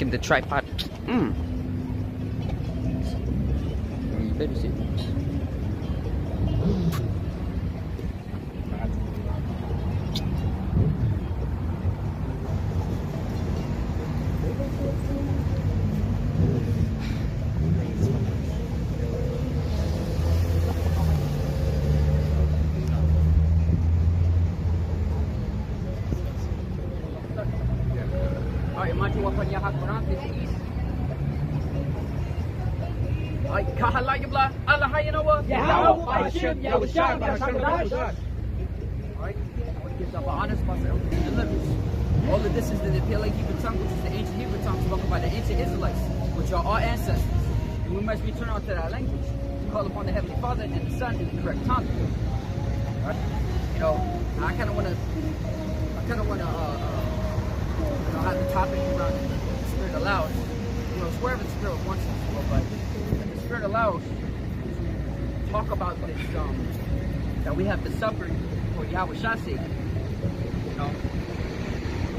back in the tripod. You better see. YAHAWASHI, YAHAWASHI, BAHASHAM. Alright, I want to give the honest deliverance. All of this is the Nephilim Hebrew tongue, which is the ancient Hebrew tongue spoken by the ancient Israelites, which are our ancestors. And we must return onto that language to call upon the Heavenly Father and the Son in the correct tongue. Right? You know, I kind of want to, have the topic around the Spirit allows. You know, it's wherever the Spirit wants us to go, but if the Spirit allows, talk about this, that we have to suffer for YAHAWASHI's sake. You know,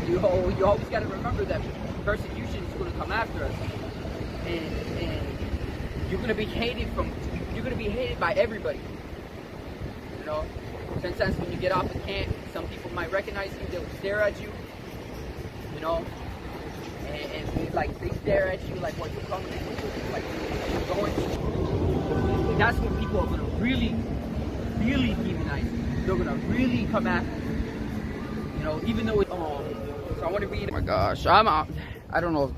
you always got to remember that persecution is going to come after us, and you're going to be hated by everybody. You know, sometimes when you get off the camp, some people might recognize you, they'll stare at you. You know, and like they stare at you like what you're coming, like you're going. That's when people are going to really demonize you. They're going to really come after you. You know, even though it's so I want to read. Oh my gosh, I'm out. I don't know if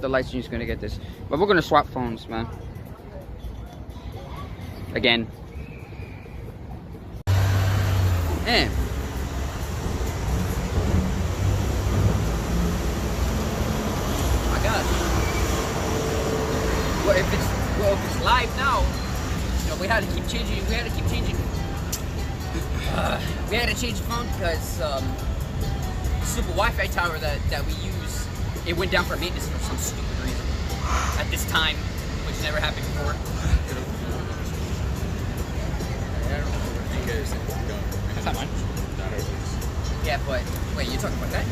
the live stream is going to get this, but we're going to swap phones, man. Again. Man. Oh my gosh. Well, if it's live now, you know, we had to keep changing. We had to change the phone because the super Wi-Fi tower that we use, it went down for maintenance for some stupid reason at this time, which never happened before. Is that mine? Yeah, but wait, you're talking about that?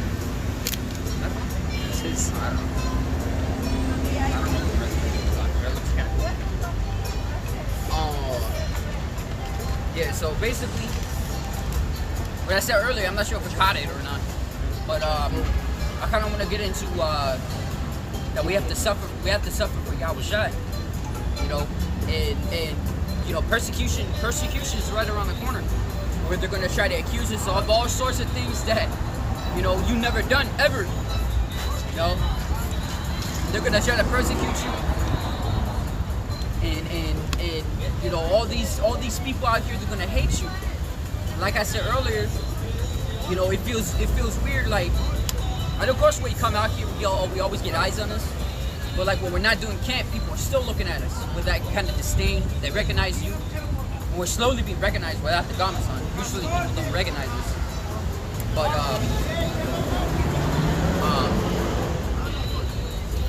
This is, I don't know. Yeah, so basically, what I said earlier, I'm not sure if we caught it or not, but I kind of want to get into that we have to suffer for YAHAWASHI, you know, and you know, persecution is right around the corner, where they're going to try to accuse us of all sorts of things that, you know, you never done ever, you know. They're going to try to persecute you, and you know, all these people out here, they're going to hate you. Like I said earlier, you know, it feels weird. Like, and of course, when you come out here, we always get eyes on us. But like when we're not doing camp, people are still looking at us with that kind of disdain. They recognize you, and we're slowly being recognized without the garments on. Usually, people don't recognize us. But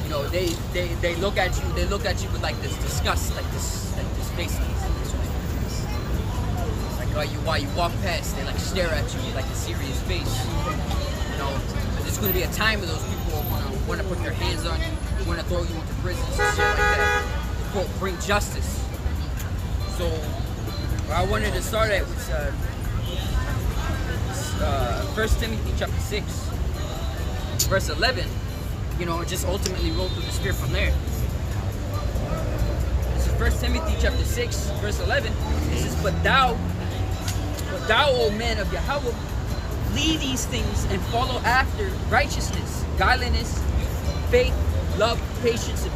you know, they look at you. They look at you with like this disgust, like this face. While you walk past, they like stare at you with like a serious face. You know, but there's going to be a time where those people want to put their hands on you, want to throw you into prison, and shit like that. Quote, bring justice. So, where I wanted to start at was 1 Timothy chapter 6, verse 11. You know, and just ultimately roll through the Spirit from there. This is 1 Timothy chapter 6, verse 11. It says, But thou, O man of Yahawah, lead these things and follow after righteousness, godliness, faith, love, patience, and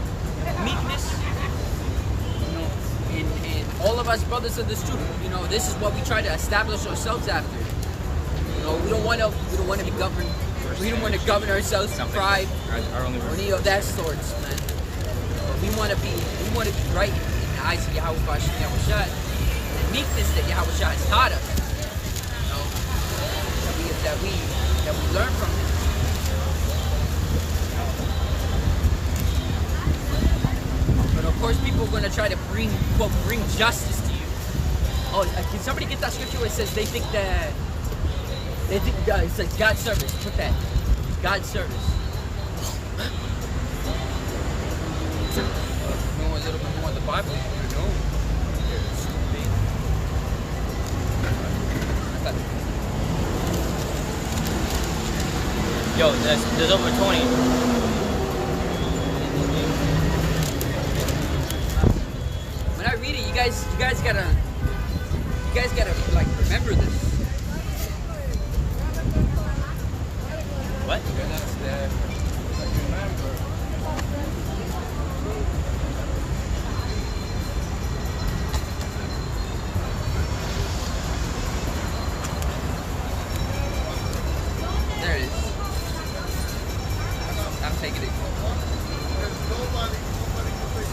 meekness. You know, and all of us brothers of this truth, you know, this is what we try to establish ourselves after. You know, we don't want to be governed. We don't want to govern ourselves with pride or any of that sorts, man. But we want to be right in the eyes of YAHAWASHI, and meekness that YAHAWASHI has taught us. That we learn from him. But of course, people are going to try to bring justice to you. Oh, can somebody get that scripture where it says they think it says God's service? Put that, God's service. know a little bit more of the Bible, you know. Yo, there's over 20. When I read it, you guys gotta like remember this. What? There it is. I'm taking it.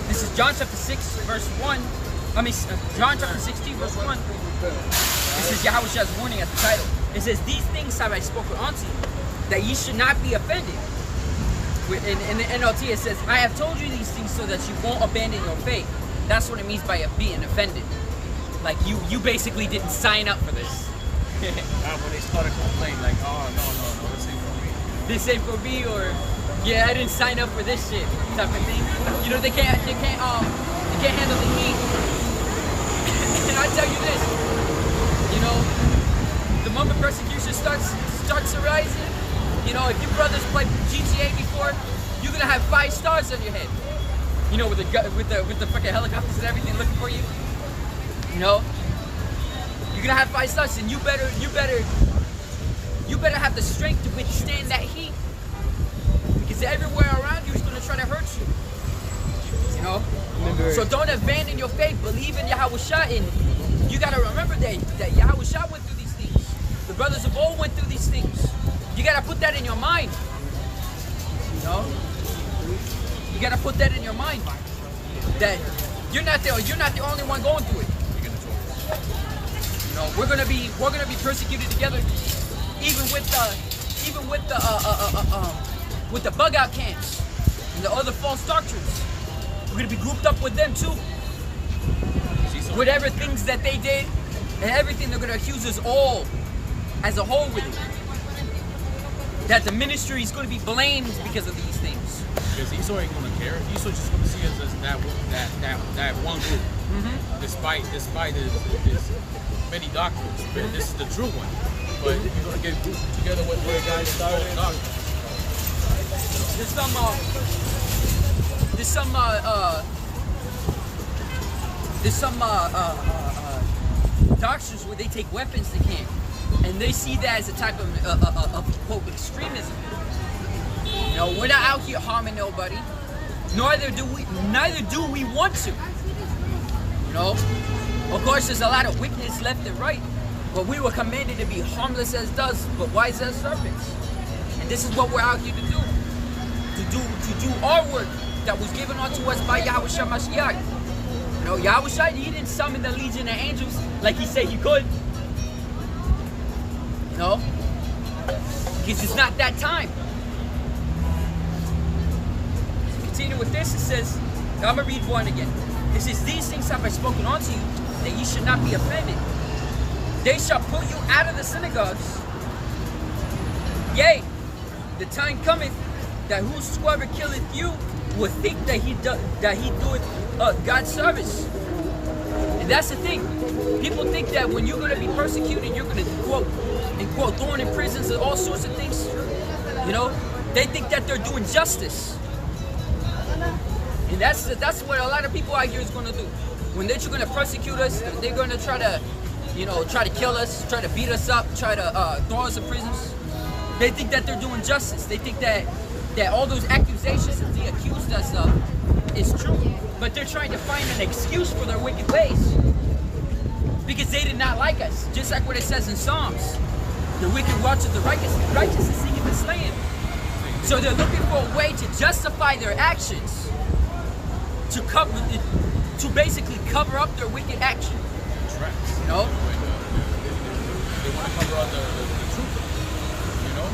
This is John chapter 6, verse 1. John chapter 16, verse 1. This is Yahawash's warning at the title. It says, "These things have I spoken unto you, that ye should not be offended." In the NLT it says, "I have told you these things so that you won't abandon your faith." That's what it means by being offended. Like you basically didn't sign up for this. When they started complaining, like, oh, no, this ain't for me. This ain't for me, or yeah, I didn't sign up for this shit type of thing. You know, they can't handle the heat. And I tell you this, you know, the moment persecution starts arising, you know, if you brothers played GTA before, you're gonna have 5 stars on your head. You know, with the fucking helicopters and everything looking for you. You know, you're gonna have 5 stars, and you better have the strength to withstand that heat, because everywhere around you is gonna try to hurt you. You know, so don't abandon your faith. Believe in Yahawah, and you gotta remember that Yahawah went through these things. The brothers of old went through these things. You gotta put that in your mind. You know, you gotta put that in your mind that you're not the only one going through it. You know, we're gonna be persecuted together, even with the bug out camps and the other false doctrines. We're gonna be grouped up with them too. Whatever things that they did and everything, they're gonna accuse us all as a whole with it. That the ministry is gonna be blamed because of these things. Because Esau ain't gonna care. Esau just gonna see us as that one group. Mm-hmm. Despite his many doctrines, but this is the true one. But if you're gonna get grouped together with where guys started doctrines. There's some doctors where they take weapons to camp, and they see that as a type of quote extremism. You know, we're not out here harming nobody, neither do we want to. You know, of course there's a lot of wickedness left and right, but we were commanded to be harmless as doves, but wise as serpents. And this is what we're out here to do. To do our work that was given unto us by Yahawashi Mashiach. You know, Yahawashi, he didn't summon the legion of angels like he said he could. You know? Because it's not that time. So continue with this, it says, I'm going to read 1 again. It says, "These things have I spoken unto you, that ye should not be offended. They shall put you out of the synagogues. Yea, the time cometh that whosoever killeth you will think that he doeth God's service." And that's the thing. People think that when you're going to be persecuted, you're going to quote thrown in prisons and all sorts of things. You know, they think that they're doing justice. And that's what a lot of people out here is going to do. When they're going to persecute us, they're going to try to kill us, try to beat us up, try to throw us in prisons. They think that they're doing justice. They think that all those accusations that they accused us of is true. But they're trying to find an excuse for their wicked ways. Because they did not like us. Just like what it says in Psalms. The wicked watcheth the righteous and seeketh to slay him. So they're looking for a way to justify their actions. To basically cover up their wicked action. You know? They want to cover up the truth. You know?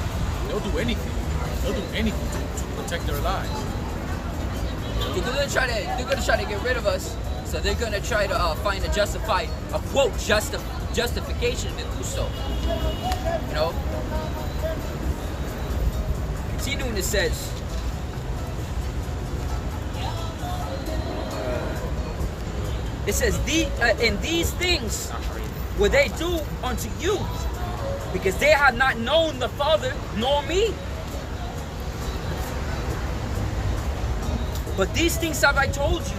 They'll do anything. They'll do anything to protect their lives. They're gonna try to get rid of us. So they're gonna try to find a quote justification to do so. You know? Continuing, it says, It says, "In these things will they do unto you, because they have not known the Father nor me. But these things have I told you,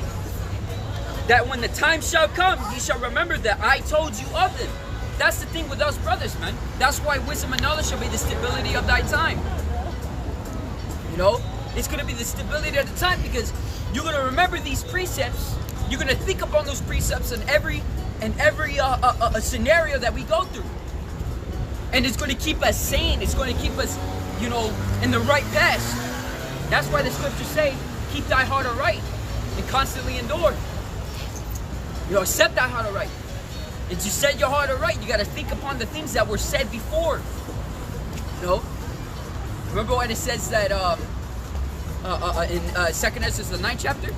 that when the time shall come, ye shall remember that I told you of them." That's the thing with us brothers, man. That's why wisdom and knowledge shall be the stability of thy time. You know, it's going to be the stability of the time, because you're going to remember these precepts. You're going to think upon those precepts in every scenario that we go through. And it's going to keep us sane. It's going to keep us, you know, in the right path. That's why the scriptures say, keep thy heart aright and constantly endure. You know, set thy heart aright. And to set your heart aright, you got to think upon the things that were said before. You know? Remember when it says that in 2nd Ezra, the 9th chapter?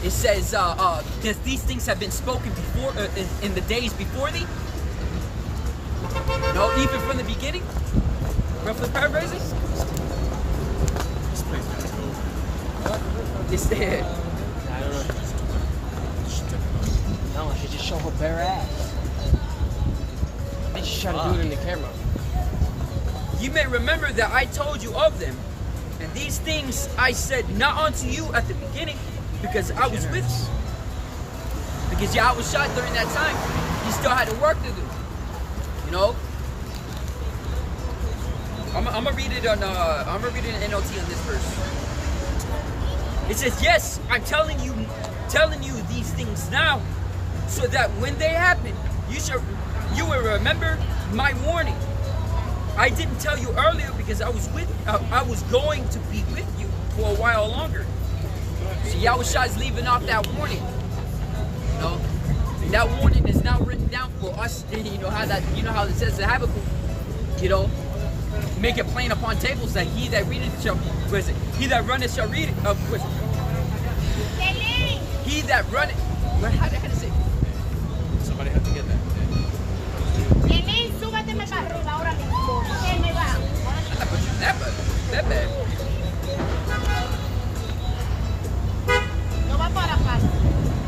It says, these things have been spoken before in the days before thee. You know, even from the beginning. Roughly paraphrasing. This place is cool. It's there. I don't know. No, I should just show her bare ass. They just try to do it in the camera. You may remember that I told you of them, and these things I said not unto you at the beginning, because I was with you. Because YAHAWASHI during that time, he still had to work to do. You know? I'm gonna read it on in NLT on this verse. It says, "Yes, I'm telling you these things now, so that when they happen, you will remember my warning. I didn't tell you earlier because I was going to be with you for a while longer." So YAHAWASHI is leaving off that warning. You know? And that warning is now written down for us. You know how it says in Habakkuk, you know, make it plain upon tables that he that readeth shall, he that runneth shall read it. He that runneth, how to say? Somebody had to get that. That bad.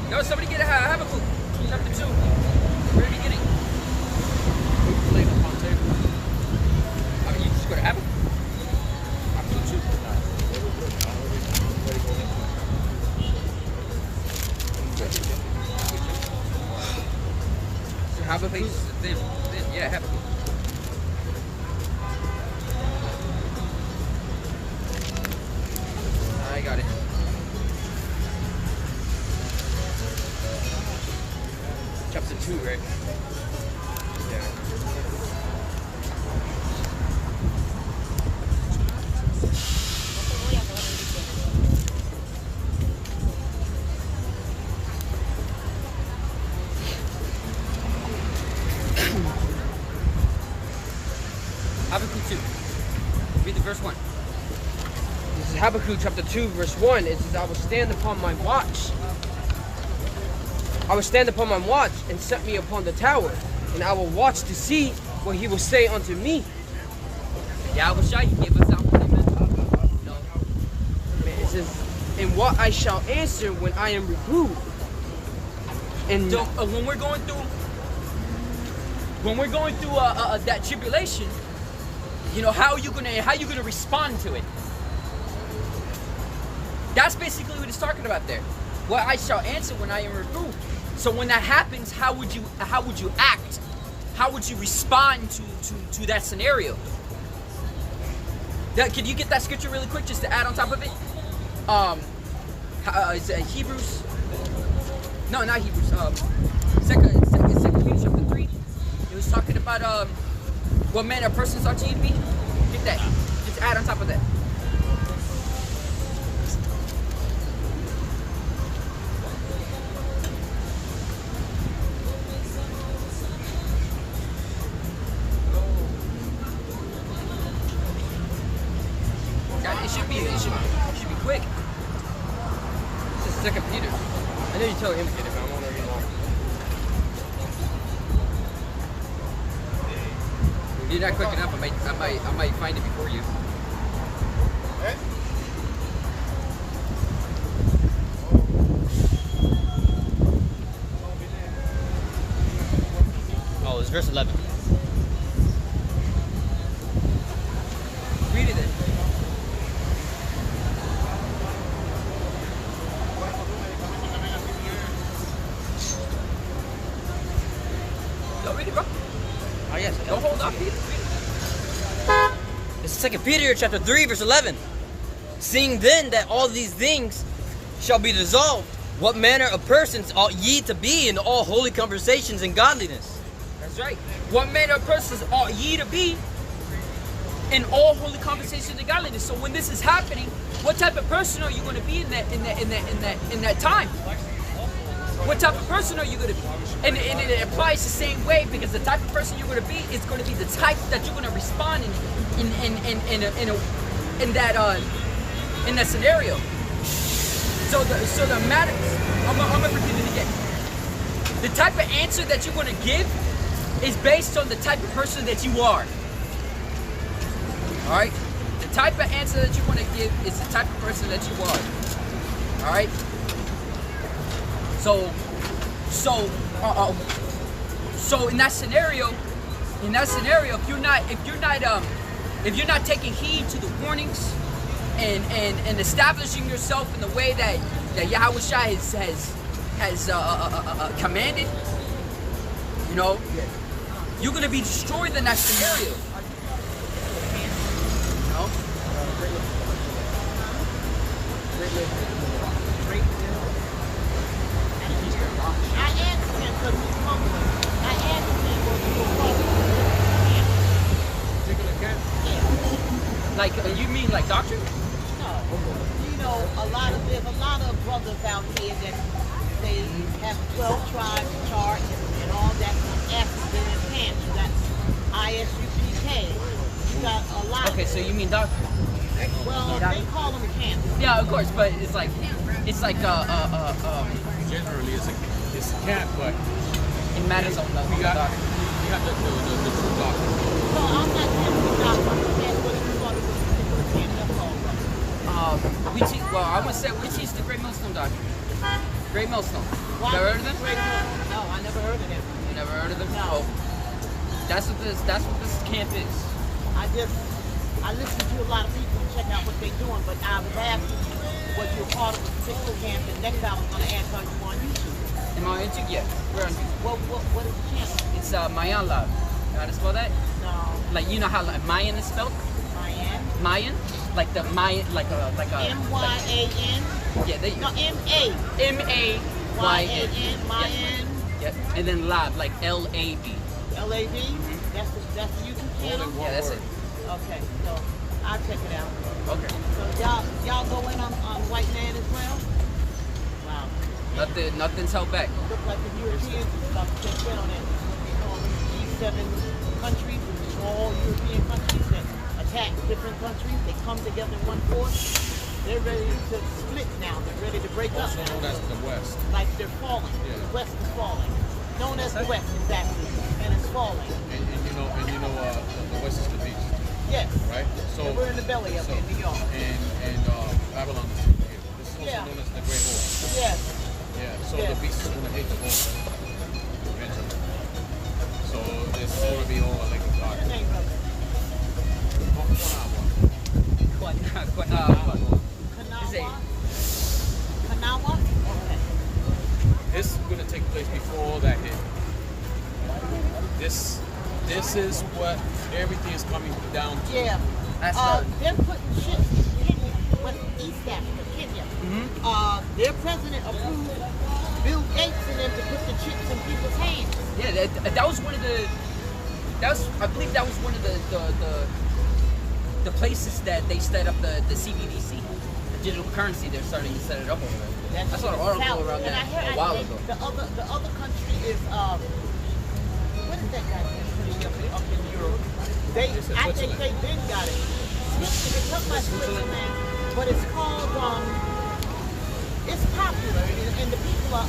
No, somebody get a Habakkuk, chapter 2, very beginning. Plain upon table. I mean, you just go to Habakkuk. Chapter 2. Habakkuk is thin. Yeah, Habakkuk. I got it. Chapter 2, right? Yeah. Habakkuk 2. Read the verse 1. This is Habakkuk chapter 2, verse 1. It says, I will stand upon my watch. I will stand upon my watch and set me upon the tower, and I will watch to see what he will say unto me. YAHAWASHI, he gave us that warning, man. No. It says, and what I shall answer when I am reproved. And So when we're going through that tribulation, you know, how you gonna respond to it? That's basically what it's talking about there. What I shall answer when I am reproved. So when that happens, how would you act? How would you respond to that scenario? Can you get that scripture really quick just to add on top of it? Is it Hebrews? No, not Hebrews. Second Peter chapter 3. It was talking about what manner of persons ought you to be. Get that. Just add on top of that. It should be quick. This is 2 Peter. I know you tell him to get it, but I want to read more. If you're not quick enough, I might find it before you. it's verse 11. Read it then. Yo, read it, bro. Oh, yes. Don't hold up. Read it. This is 2 Peter chapter 3, verse 11. Seeing then that all these things shall be dissolved, what manner of persons ought ye to be in all holy conversations and godliness? That's right. What manner of persons ought ye to be in all holy conversations and godliness? So when this is happening, what type of person are you going to be in that time? What type of person are you going to be? And it applies the same way, because the type of person you're going to be is going to be the type that you're going to respond in that scenario. So the matter, I'm gonna repeat it again. The type of answer that you're gonna give is based on the type of person that you are. All right. The type of answer that you want to give is the type of person that you are. All right. So in that scenario, if you're not taking heed to the warnings and establishing yourself in the way that YAHAWASHI has commanded, you know, you're gonna be destroyed in that scenario. You know? I asked him because he's hungry. I asked him what he was Like, you mean like doctrine? No. You know, there's a lot of brothers out here that they have 12 tribes chart and all that F's in their pants. You got ISUPK. You got a lot. Okay, so you mean doctrine? Well, they call them camps. Yeah, of course, but it's like Generally, it's a cat, but it matters on the we got doctrine. the true doctrine. So I'm not telling you doctrine. That's what you thought it was a particular camp. That's all, bro. We teach. Well, I would say we teach the Great Millstone doctrine. Great Millstone. Why? Never heard of them? No, I never heard of them. You never heard of them? No. Oh. That's what this camp is. I listen to a lot of people and check out what they're doing, but I was asking was you a part of a particular camp, and next I was going to ask how you on YouTube. Am I on YouTube? Yeah. We're on YouTube. What is the channel? It's Mayan Lab. You know how to spell that? No. Like, you know how like, Mayan is spelled? Mayan? Mayan? Like the Mayan, like a M-Y-A-N? Yeah, there you No, go. M-A. M-A-Y-A-N. Mayan. Yep. And then Lab, like L-A-B. L-A-B? That's the YouTube channel? Yeah, that's it. Okay, so I'll check it out. Okay. So y'all go in on white man as well? Wow. Nothing's held back. Look like the Europeans and stuff check down at G7 countries, small European countries that attack different countries. They come together in one force. They're ready to split now. They're ready to break up. Also known as the West. Like they're falling. Yeah. The West is falling. Known as the West, exactly. And it's falling. And you know the West is the beast. Yes. Right? So And we're in the belly of it in New York. And Babylon is here. This is also Yeah. known as the Great War. Yes. Yeah. So Yes. the beast is gonna hate the war eventually. So this is gonna be all like a god. What's your name, brother? Kanawa? Kanawa? Okay. This is gonna take place before that hit. This is what everything is coming down to. Yeah. That's They're putting ships in Kenya, East Africa, Kenya. Their president approved Bill Gates and them to put the chips in people's hands. Yeah, that was one of the. I believe that was one of the places that they set up the CBDC, the digital currency. They're starting to set it up over there. I saw an article around that a while ago. The other country is what is that guy country up in Europe? I think they then got it. Switzerland, it's up by Switzerland, but it's called it's popular and the people are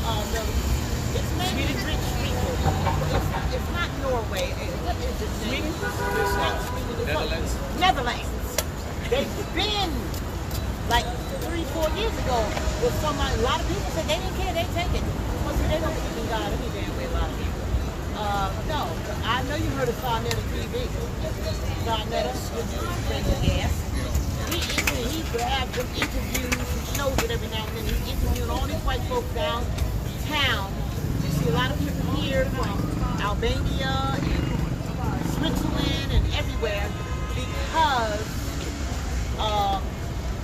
it's mainly rich people. It's not Norway. What is it? Sweden? It's not Sweden. It's Netherlands. Netherlands. They've been like 3-4 years ago with somebody. A lot of people said they didn't care. They take it. But they don't believe in God any damn way. A lot of people. No, I you heard of Sarnetta TV. Sarnetta, yes. He has some interviews, he shows it every now and then. He's interviewing all these white folks downtown. You see a lot of people here from Albania and Switzerland and everywhere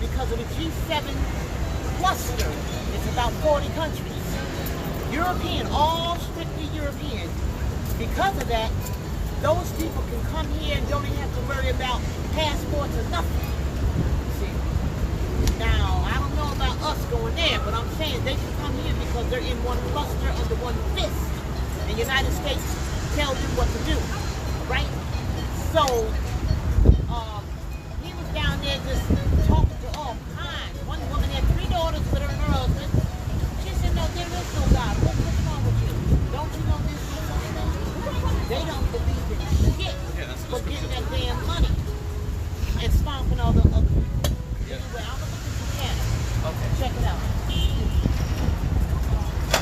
because of the G7 cluster. It's about 40 countries. European, all strictly European. Because of that, those people can come here and don't even have to worry about passports or nothing. See? Now, I don't know about us going there, but I'm saying they can come here because they're in one cluster under one fist. The United States tells them what to do, right? So, he was down there just talking to all kinds. One woman had 3 daughters with her and her husband. She said, no, there is no God. What's wrong with you? Don't you know this is something? They don't believe in shit for getting that damn money and stomping all the other people. Anyway, I'm going to look at some channels. Okay. Check it out.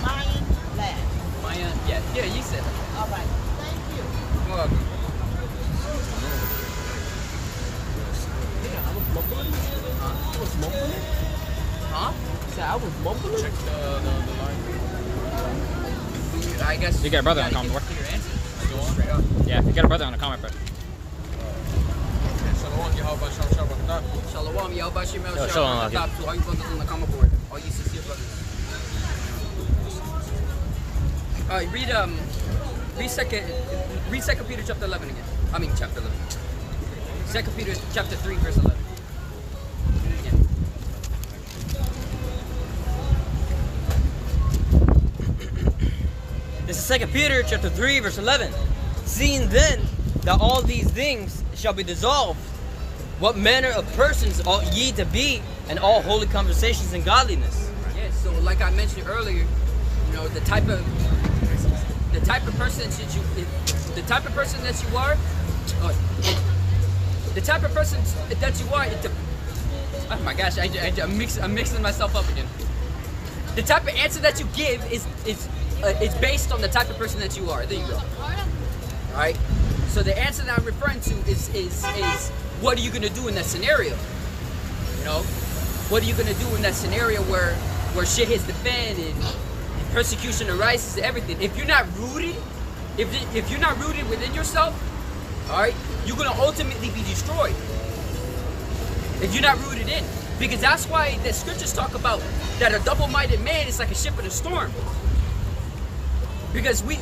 Mayan Lab. Mayan, yeah, you said it. All right. Thank you. You're welcome. Huh? I was mumbling. Check the line. I guess You got a brother on gotta comment, get bro. your answer. Straight up. Yeah, you got a brother on the comment, bro. Shalom, YAHAWASHI, Shabbat. Shalom, YAHAWASHI, Shalom, Shalom, Aki. to all you brothers on the comment board, all you sincere brothers. Read Second Peter chapter 11 again. I mean chapter 11. 2 Peter chapter 3 verse 11. Again. This is 2 Peter chapter 3, verse 11. Seeing then that all these things shall be dissolved, what manner of persons ought ye to be in all holy conversations and godliness? Yeah, so like I mentioned earlier, you know, the type of person that you are, oh my gosh, I'm mixing myself up again. The type of answer that you give is based on the type of person that you are. There you go. All right. So the answer that I'm referring to is what are you gonna do in that scenario? You know, what are you gonna do in that scenario where shit hits the fan and persecution arises and everything? If you're not rooted, if you're not rooted within yourself, all right, you're gonna ultimately be destroyed. If you're not rooted in, because that's why the scriptures talk about that a double-minded man is like a ship in a storm. Because we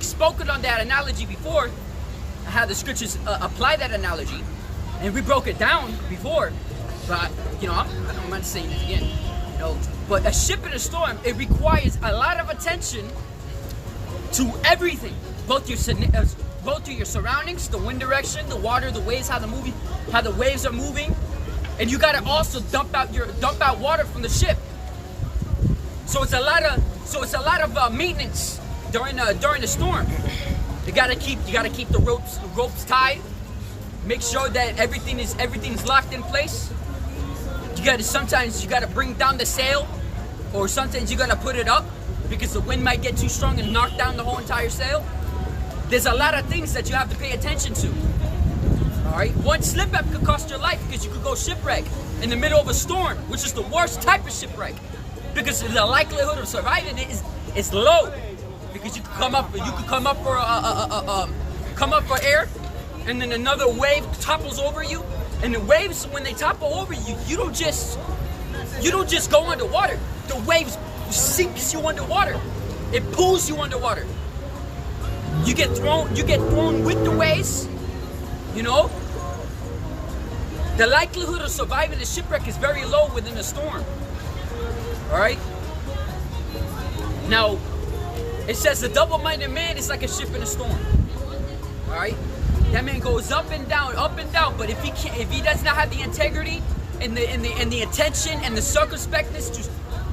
spoken on that analogy before, how the scriptures apply that analogy, and we broke it down before. But you know, I don't mind saying it again. You know, but a ship in a storm, it requires a lot of attention to everything, both to your surroundings, the wind direction, the water, the waves, how the waves are moving, and you gotta also dump out water from the ship. So it's a lot of maintenance during the storm. You gotta keep the ropes tied. Make sure that everything's locked in place. Sometimes you gotta bring down the sail, or sometimes you gotta put it up because the wind might get too strong and knock down the whole entire sail. There's a lot of things that you have to pay attention to. All right, one slip up could cost your life because you could go shipwreck in the middle of a storm, which is the worst type of shipwreck, because the likelihood of surviving it is low, because you could come up for air, and then another wave topples over you, and the waves, when they topple over you, you don't just go underwater. The waves sinks you underwater. It pulls you underwater. You get thrown with the waves. You know, the likelihood of surviving a shipwreck is very low within a storm. All right. Now, it says the double-minded man is like a ship in a storm. All right. That man goes up and down. But if he does not have the integrity and the attention and the circumspectness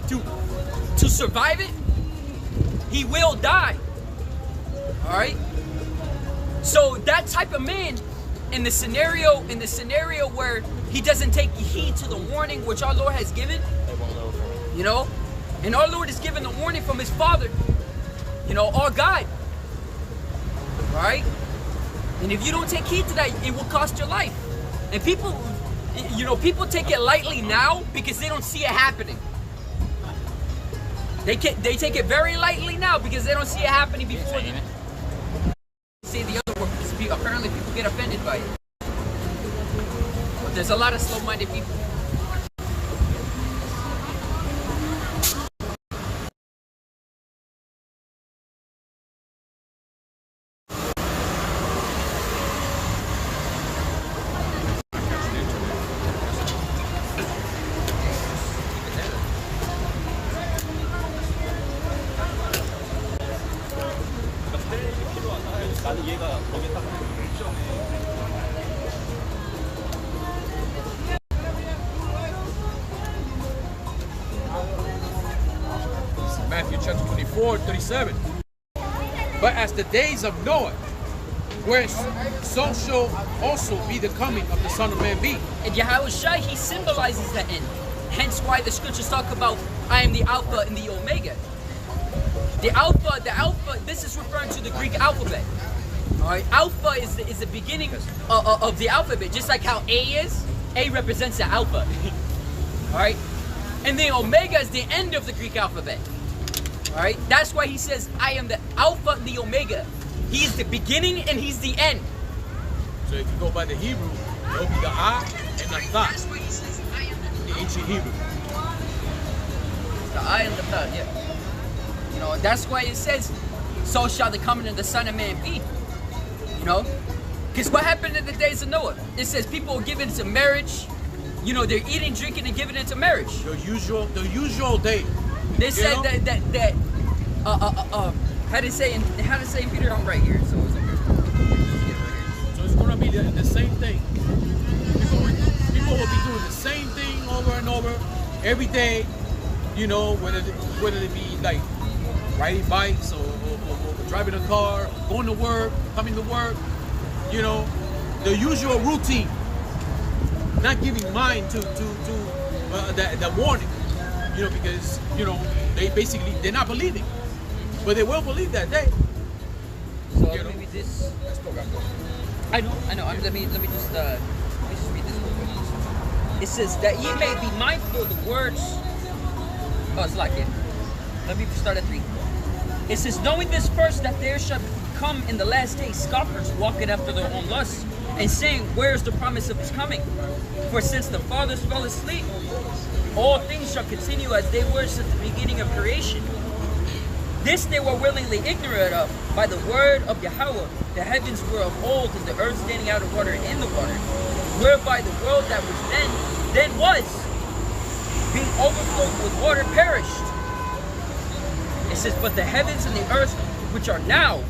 to survive it, he will die. All right. So that type of man, in the scenario where he doesn't take heed to the warning which our Lord has given, you know, and our Lord is given the warning from His Father, you know, our God. right? And if you don't take heed to that, it will cost your life. And people, you know, people take it lightly now because they don't see it happening. They take it very lightly now because they don't see it happening before them. Say the other word because apparently people get offended by it. But there's a lot of slow-minded people. Matthew chapter 24, 37. But as the days of Noah, where so shall also be the coming of the Son of Man be. And YAHAWASHI, he symbolizes the end. Hence why the scriptures talk about, I am the Alpha and the Omega. The Alpha, this is referring to the Greek alphabet. Alright, Alpha is the beginning of the alphabet, just like how A is. A represents the Alpha. Alright? And the Omega is the end of the Greek alphabet. Alright? That's why he says, I am the Alpha and the Omega. He is the beginning and he's the end. So if you go by the Hebrew, it will be the I and the Tha. The ancient Hebrew. The I and the Tha, yeah. You know, that's why it says, so shall the coming of the Son of Man be. You know? Because what happened in the days of Noah? It says people were given into marriage. You know, they're eating, drinking, and giving into marriage. The usual day. They said how to say in Peter, I'm right here. So it's okay. So it's gonna be the same thing. People will be doing the same thing over and over every day. You know, whether it be like riding bikes or driving a car, going to work, coming to work. You know, the usual routine. Not giving mind to the warning. You know, because you know they're not believing, but they will believe that day. So maybe this. I know. Let me just read this real quick. It says that ye may be mindful of the words. Oh, it's like it. Let me start at 3. It says, knowing this first, that there shall come in the last days scoffers walking after their own lusts, and saying, where is the promise of his coming? For since the fathers fell asleep, all things shall continue as they were since the beginning of creation. This they were willingly ignorant of. By the word of Yahawah, the heavens were of old, and the earth standing out of water and in the water, whereby the world that was then was, being overflowed with water, perished. It says, but the heavens and the earth, which are now,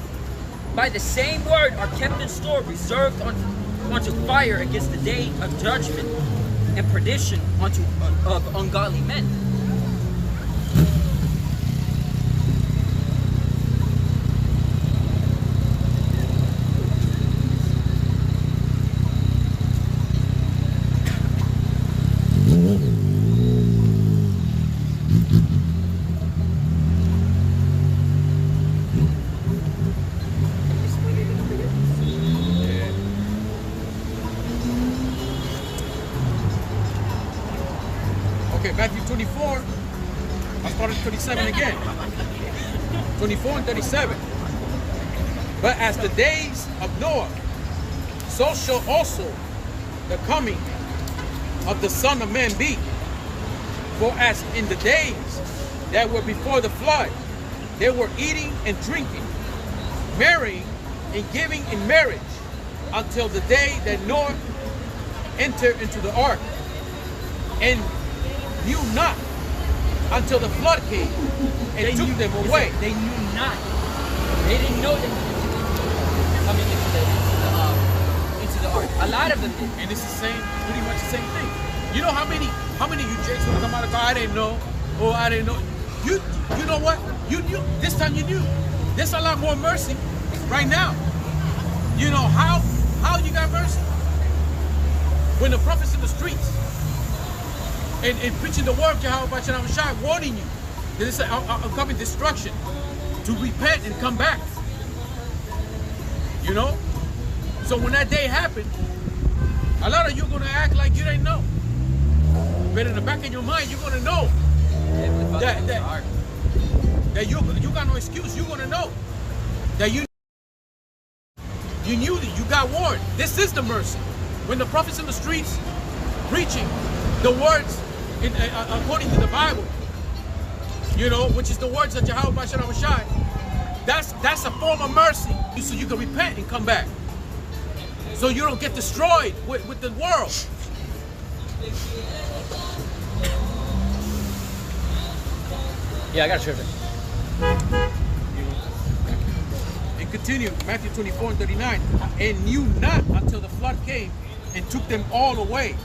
by the same word, are kept in store, reserved unto fire against the day of judgment and perdition of ungodly men. Okay, Matthew 24. I started 37 again. 24 and 37. But as the days of Noah, so shall also the coming of the Son of Man be. For as in the days that were before the flood, they were eating and drinking, marrying and giving in marriage, until the day that Noah entered into the ark, and knew not until the flood came and took them away. They knew not. They didn't know that coming into the ark. A lot of them did. And it's the same, pretty much the same thing. You know how many of you jakes when come out of the car, I didn't know, or I didn't know. You know what? You knew. This time you knew. There's a lot more mercy right now. You know how you got mercy? When the prophets in the streets and preaching the word of YAHAWASHI, warning you that it's a coming destruction, to repent and come back. You know? So when that day happened, a lot of you are going to act like you didn't know. But in the back of your mind, you're going to know that you got no excuse. You're going to know that you knew that you got warned. This is the mercy. When the prophets in the streets preaching the words according to the Bible, you know, which is the words of YAHAWASHI, that's a form of mercy. So you can repent and come back. So you don't get destroyed with the world. Yeah, I got a scripture. And continue, Matthew 24:39. And knew not until the flood came and took them all away.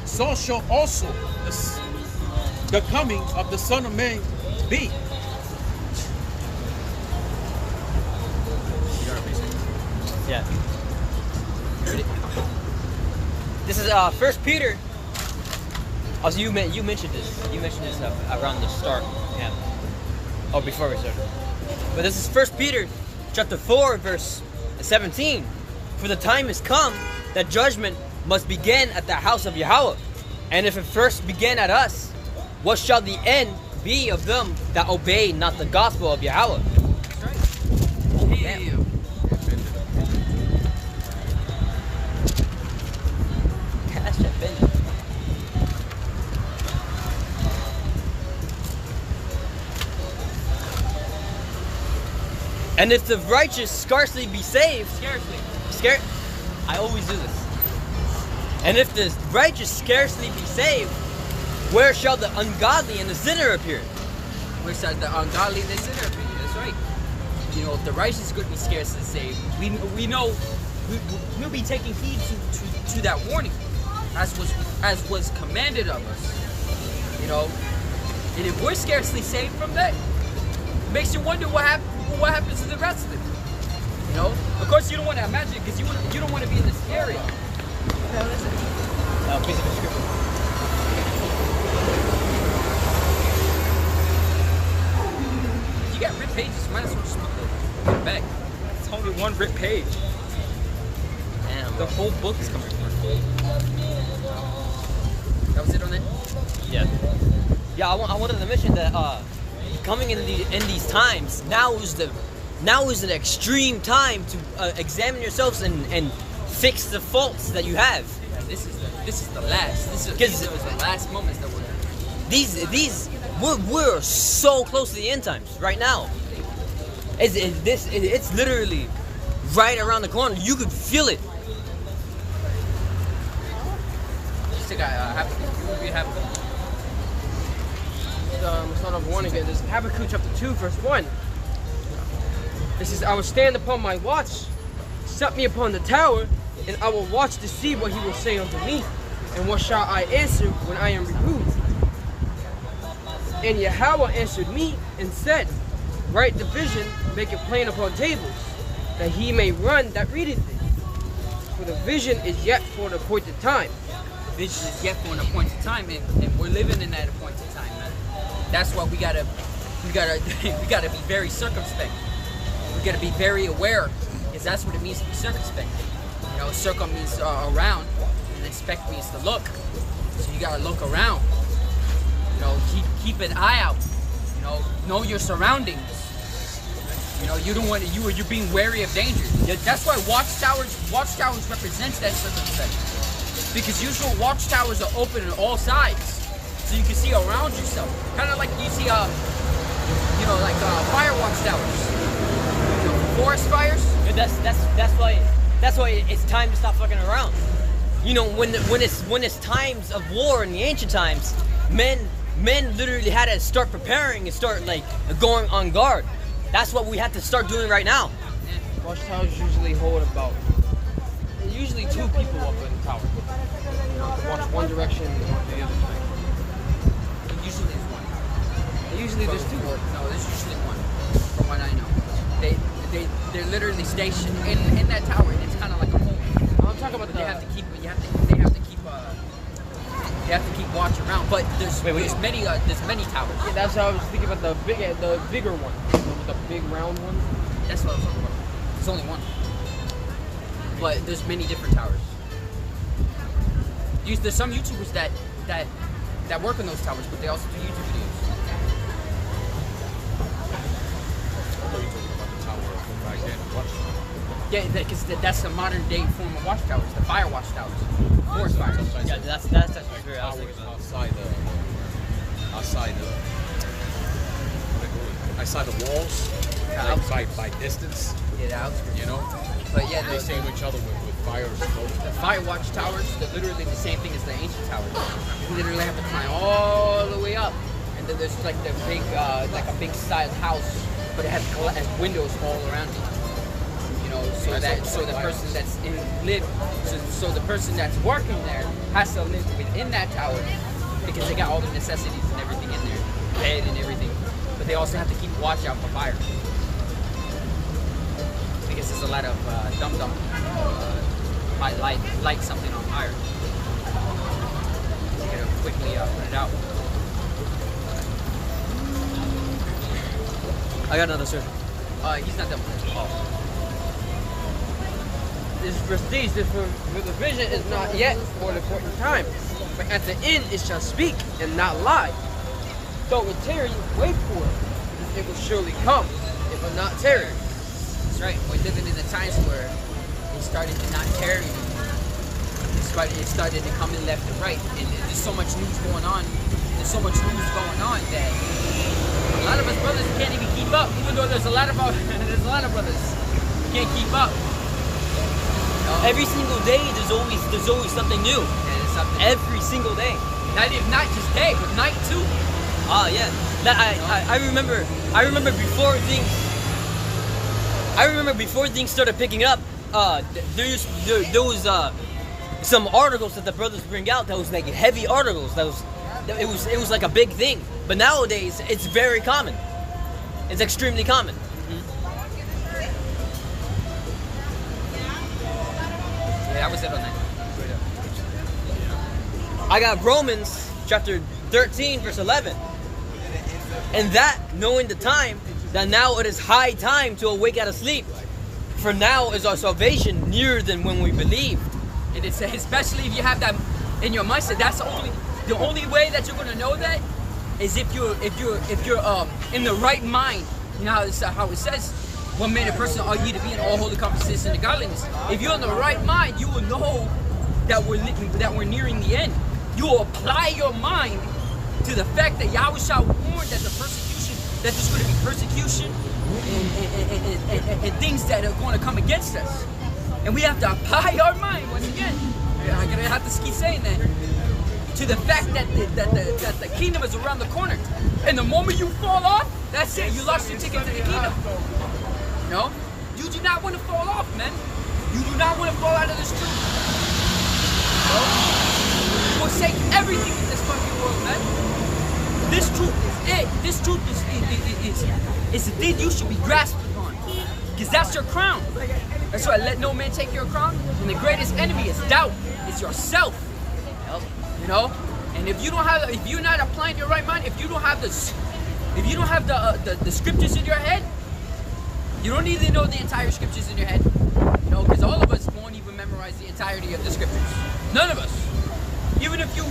So shall also the coming of the Son of Man be. Yeah. This is 1 Peter. Also, you mentioned this. You mentioned this around the start. Yeah. Oh, before we started. But this is 1 Peter, chapter 4, verse 17. For the time has come that judgment must begin at the house of Yahweh. And if it first began at us, what shall the end be of them that obey not the gospel of Yahweh? That's right. Damn. That's offended. And if the righteous scarcely be saved, I always do this. And if the righteous scarcely be saved, where shall the ungodly and the sinner appear? Where shall the ungodly and the sinner appear? That's right. You know, if the righteous could be scarcely saved, we know we'll be taking heed to that warning, as was commanded of us. You know, and if we're scarcely saved from that, it makes you wonder what happens to the rest of it. You know, of course you don't want to imagine because you don't want to be in this area. What the hell is it? Piece of scripture. You got ripped pages, might as well just put it back. It's only one ripped page. Damn. The whole book is coming from. That was it on that? Yeah. Yeah, I wanted to mention that coming in these times, now is an extreme time to examine yourselves and fix the faults that you have. Yeah, this is the last. These are the last moments that we're in. We're so close to the end times right now. It's literally right around the corner. You could feel it. Still got Habakkuk. Let's start off one again. This is Habakkuk chapter 2, verse 1. It says, I will stand upon my watch, set me upon the tower, and I will watch to see what he will say unto me, and what shall I answer when I am reproved. And Yahweh answered me and said, write the vision, make it plain upon tables, that he may run that readeth it. For the vision is yet for the appointed time. Vision is yet for an appointed time, and we're living in that appointed time, man. That's why we gotta be very circumspect. We gotta be very aware, because that's what it means to be circumspect. You know, circum means around, and inspect means to look. So you gotta look around. You know, keep an eye out. You know your surroundings. You know, you don't want to, you're being wary of danger. That's why watchtowers represents that circumspection. Because usual watchtowers are open on all sides, so you can see around yourself. Kind of like you see, like fire watchtowers. You know, forest fires. That's why it's time to stop fucking around. You know, when it's times of war in the ancient times, men literally had to start preparing and start like going on guard. That's what we have to start doing right now. Watchtowers usually hold about, usually 2 people up in the tower. You know, to watch one direction and watch the other direction. Usually there's one. Usually there's 2. No, there's usually one, from what I know. They're literally stationed in that tower, and it's kind of like a home. I'm talking about They have to keep watch around. But there's many towers. Yeah, that's how I was thinking about the bigger one, with the big round one. That's what I was talking about. There's only one. but there's many different towers. There's some YouTubers that work on those towers, but they also do YouTube videos. I thought you were talking about the tower of back then. Yeah, because that's the modern day form of watchtowers, the fire watchtowers, forest fires. Yeah, that's Like where I was thinking about. outside the walls, like by distance, Yeah, the outskirts. you know. But yeah, They same each other with fire or smoke. the fire watchtowers, they're literally the same thing as the ancient towers. You literally have to climb all the way up, and then there's like the big, like a big sized house, but it has windows all around it. You know, so the person that's so the person that's working there has to live within that tower because they got all the necessities and everything in there, bed and everything. But they also have to keep watch out for fire because there's a lot of dum-dum might light something on fire. You gotta quickly put it out. I got another search. He's not done with it. Oh. This prestige, this for the vision is not yet for the appointed time, but at the end it shall speak and not lie. Though it tarry, wait for it, because it will surely come. It will not tarry. That's right. We're living in the times where it started to not tarry anymore. It started to come in left and right, and there's so much news going on. There's so much news going on that a lot of us brothers can't even keep up. Even though there's a lot of brothers who can't keep up. Every single day, there's always something new. And it's something. Every single day. Not just day, but night too. Ah, yeah. I remember before things started picking up. There was some articles that the brothers bring out that was like heavy articles. It was like a big thing. But nowadays, it's very common. It's extremely common. Yeah, that was it on that. I got Romans chapter 13, verse 11. And that, knowing the time, that now it is high time to awake out of sleep. For now is our salvation nearer than when we believed. And it's especially if you have that in your mindset. That's the only way that you're gonna know that is if you're in the right mind. You know how it says, "What made a person are ye to be in all holy conversation and godliness?" If you're in the right mind, you will know that we're nearing the end. You will apply your mind to the fact that Yahushua warned that there's going to be persecution and things that are going to come against us. And we have to apply our mind, once again, I'm going to have to keep saying that, to the fact that the kingdom is around the corner. And the moment you fall off, that's it, you lost your ticket to the kingdom. No? You do not want to fall off, man. You do not want to fall out of this truth. No? Forsake everything in this fucking world, man. This truth is it. This truth is the thing you should be grasping on. Because that's your crown. That's why let no man take your crown. And the greatest enemy is doubt. It's yourself. You know? And if you're not applying your right mind, if you don't have the scriptures in your head, you don't need to know the entire scriptures in your head. You know, because all of us won't even memorize the entirety of the scriptures. None of us. Even if you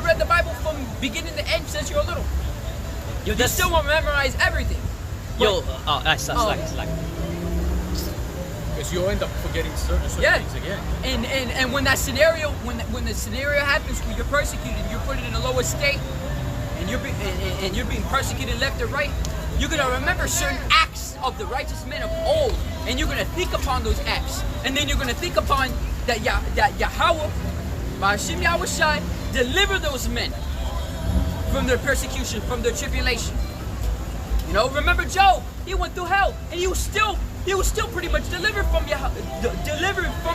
read the Bible from beginning to end since you're little, you still won't memorize everything. Because you'll end up forgetting certain things again. And when that scenario, when the scenario happens where you're persecuted, you're put in a lower state, and you're being persecuted left or right, you're gonna remember certain acts of the righteous men of old, and you're gonna think upon those acts, and then you're gonna think upon that Yahawah, BAHASHAM YAHAWASHI, deliver those men from their persecution, from their tribulation. You know, remember Job? He went through hell, and he was still pretty much delivered from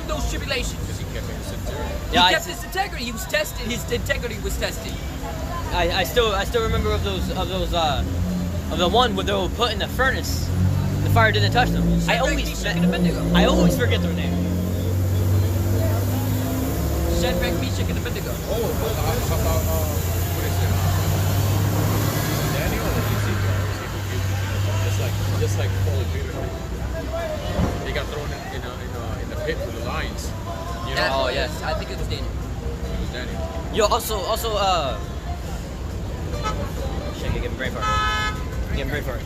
those tribulations. Because he kept his integrity. He kept his integrity. He was tested. His integrity was tested. I still remember of the one where they were put in the furnace. The fire didn't touch them. I always forget their name. Shadrach, Meshach, and Abednego. Oh, how about what is it? Daniel or Ezekiel? Just like just like Paul and Peter. They got thrown in the pit with the lions. You know? Oh yes. I think it was Daniel. It was Daniel. Yo, also, shit, you're getting brave for it. You're getting brave for it.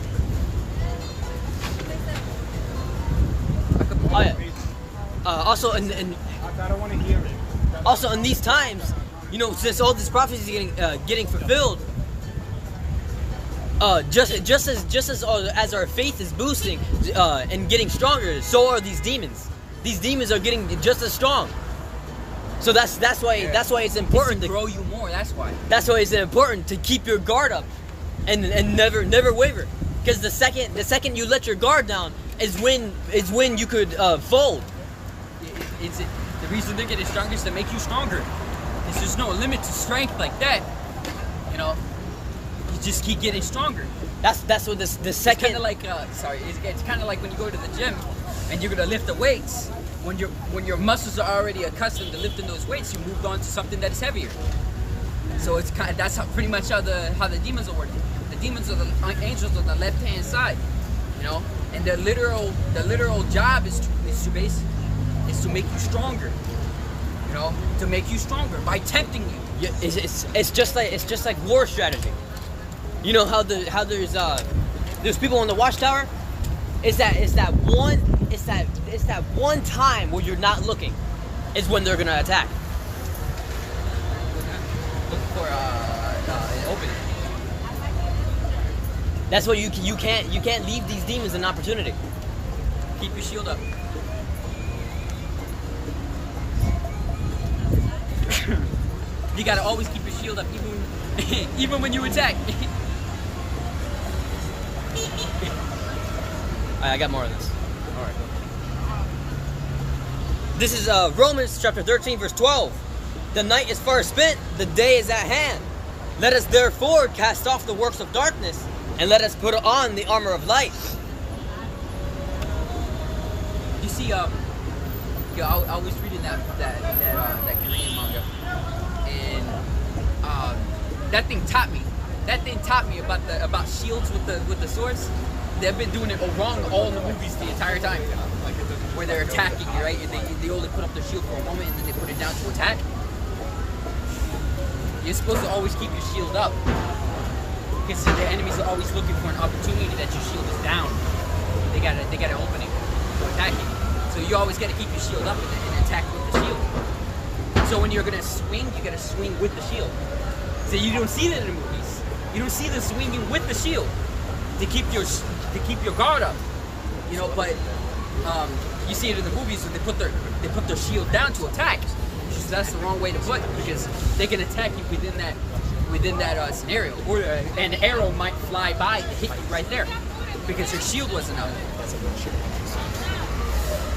Oh yeah. Also, and I don't want to hear it. also in these times, you know, since all these prophecies are getting fulfilled, just as our faith is boosting and getting stronger, so are these demons. These demons are getting just as strong. So that's why it's important to grow you more. That's why. That's why it's important to keep your guard up, and never waver. Because the second you let your guard down is when you could fold. The reason they're getting stronger is to make you stronger. There's no limit to strength like that. You know, you just keep getting stronger. That's what the second. It's kind of like it's kind of like when you go to the gym and you're gonna lift the weights. When your muscles are already accustomed to lifting those weights, you moved on to something that is heavier. So it's that's pretty much how the demons are working. The demons are the angels on the left hand side, you know, and the literal job is to make you stronger, you know, to make you stronger by tempting you. Yeah, it's just like war strategy. You know how there's people on the watchtower. It's that one time where you're not looking, is when they're gonna attack. Look for an opening. That's why you can't leave these demons an opportunity. Keep your shield up. You gotta always keep your shield up, even when you attack. I got more of this. All right. This is Romans chapter 13, verse 12. The night is far spent, the day is at hand. Let us therefore cast off the works of darkness, and let us put on the armor of light. You see, I was reading that Korean manga, and that thing taught me. That thing taught me about shields with the swords. They've been doing it wrong all in the movies the entire time, where they're attacking you, right? And they only put up their shield for a moment, and then they put it down to attack. You're supposed to always keep your shield up, because the enemies are always looking for an opportunity that your shield is down. They got an opening to attack you. So you always got to keep your shield up and attack with the shield. So when you're gonna swing, you gotta swing with the shield. So you don't see that in the movies. You don't see them swinging with the shield to keep your guard up. You know, but you see it in the movies when they put their shield down to attack. So that's the wrong way to put, because they can attack you within that scenario, or an arrow might fly by and hit you right there because your shield wasn't up.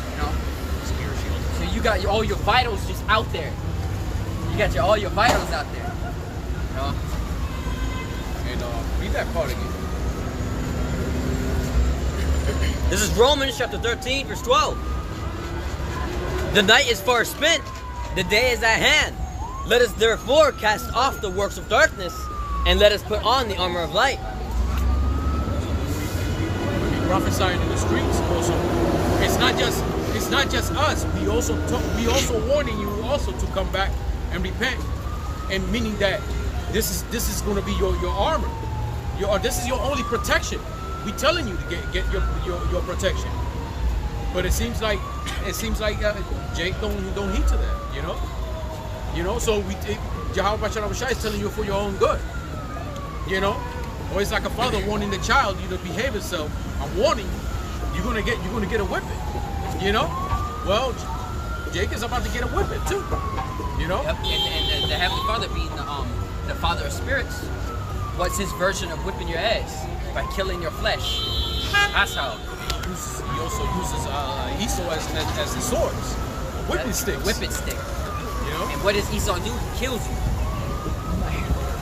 You know, so you got all your vitals just out there. You got all your vitals out there. You know, And read that part again. This is Romans chapter 13, verse 12. The night is far spent, the day is at hand. Let us therefore cast off the works of darkness, and let us put on the armor of light. Prophesying in the streets also. It's not just us. We also warning you also to come back and repent, and meaning that this is going to be your armor. This is your only protection. We telling you to get your protection, but it seems like Jake don't heed to that. You know. So YAHAWASHI is telling you for your own good. You know, or it's like a father warning the child, you to behave yourself. I'm warning you, you're gonna get a whipping. You know, well, Jake is about to get a whipping too. You know, yep. And the Heavenly Father being the Father of spirits, what's his version of whipping your ass? By killing your flesh. That's how. He also uses Esau as the swords, whipping sticks. Whipping stick. You know, and what does Esau do? He kills you.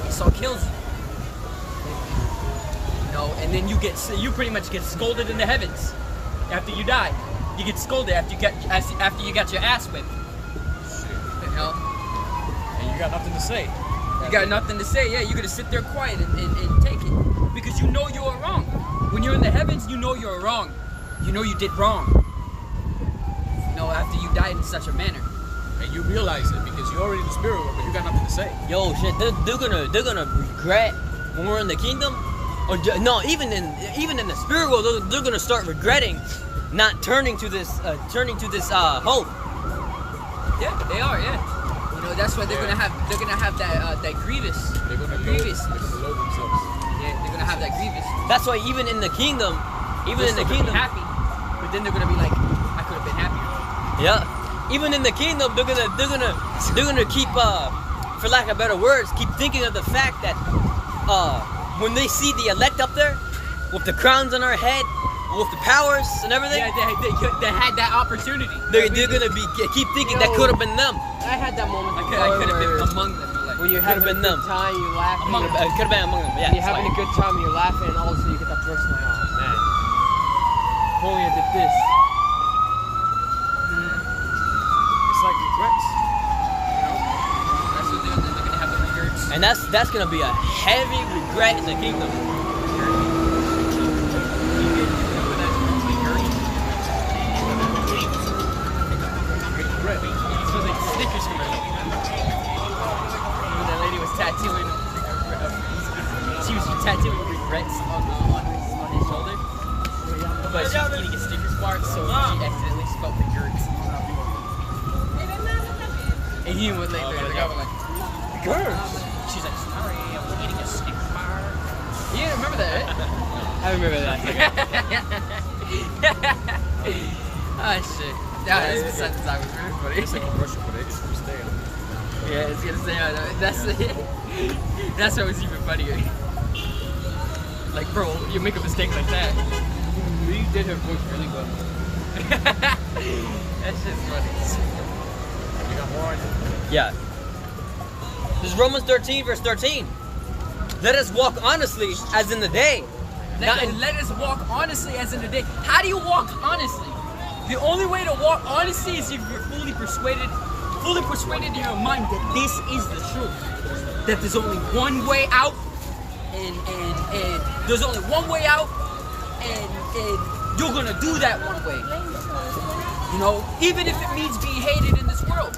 Esau kills you. You know, and then you pretty much get scolded in the heavens after you die. You get scolded after you got your ass whipped. You know, and you got nothing to say. You got nothing to say. Yeah, you're gonna sit there quiet and take it because you know you are wrong. When you're in the heavens, you know you're wrong. You know you did wrong. You know, after you died in such a manner. And you realize it because you're already in the spirit world, but you got nothing to say. Yo, shit, they're gonna regret when we're in the kingdom, or no, even in the spirit world, they're gonna start regretting not turning to this hope. Yeah, they are. Yeah. You know, that's why they're gonna have that grievous. They're gonna grievous. They're gonna loathe themselves. Yeah, they're gonna have that grievous. That's why even in the kingdom, They're still gonna be happy, but then they're gonna be like, I could have been happier. yeah, even in the kingdom, they're gonna keep, for lack of better words, keep thinking of the fact that when they see the elect up there with the crowns on our head, with the powers and everything, Yeah, they had that opportunity. they're gonna keep thinking that could have been them. I had that moment. I could have been among them. Like, When you're Could've having been a good them. time, you're laughing. Among them. Could have been among them. Yeah, You're having a good time and you're laughing, and all of a sudden you get that person like, oh man, if only I did this. It's like regrets. that's what they're gonna have the regrets. and that's gonna be a heavy regret in the kingdom. So the Snickers commercial. When that lady was tattooing, she was tattooing regrets on his shoulder, but she was eating a Snickers bar, so she accidentally spelled regrets. And he went later. The guy was like, she's like, sorry, I was eating a Snickers bar. You didn't remember that, right? I remember that. Ah, shit. Yeah, this sentence I was really funny. It's a commercial, but they just gonna stay on. Yeah, it's gonna say that's what was even funnier. Like, bro, you make a mistake like that. You did her voice really well. That's just funny. You got more on it? Yeah. This is Romans 13, verse 13. Let us walk honestly as in the day. Let us walk honestly as in the day. How do you walk honestly? The only way to walk honestly is if you're fully persuaded in your mind that this is the truth. That there's only one way out, and there's only one way out, and you're gonna do that one way. You know, even if it means being hated in this world.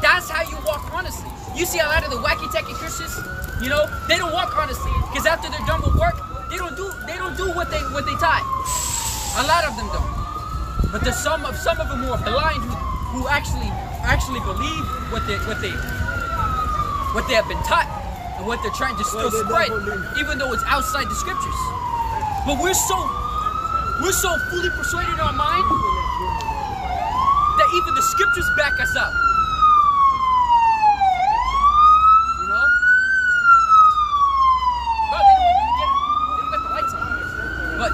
That's how you walk honestly. You see a lot of the wacky tacky Christians, you know, they don't walk honestly because after they're done with work, they don't do what they taught. A lot of them don't. But there's some of them who are blind who actually believe what they have been taught and what they're trying to still spread, even though it's outside the scriptures. But we're so fully persuaded in our mind that even the scriptures back us up. You know? Well, they don't got the lights on. But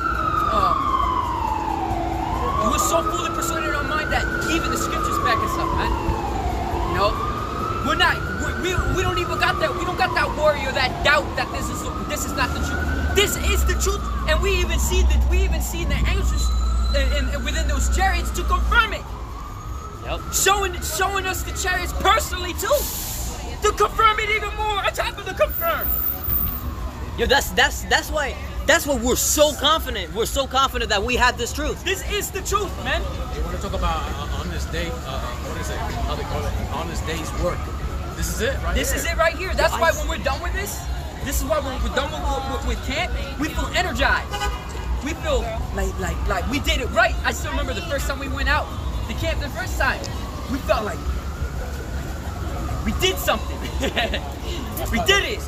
we're so fully persuaded in our mind that even the scriptures back us up, man. You know, we don't even got that. We don't got that worry or that doubt that this is not the truth. This is the truth, and we even see the angels within those chariots to confirm it. Yep. Showing us the chariots personally too, to confirm it even more on top of the confirm. Yo, that's why we're so confident. We're so confident that we have this truth. This is the truth, man. They want to talk about on this day, what is it? How they call it? On this day's work. This is it, right This here. is it right here. That's why when we're done with this is why when we're done with camp, we feel energized. We feel like we did it right. I still remember the first time we went out to camp the first time. We felt like we did something. We did it.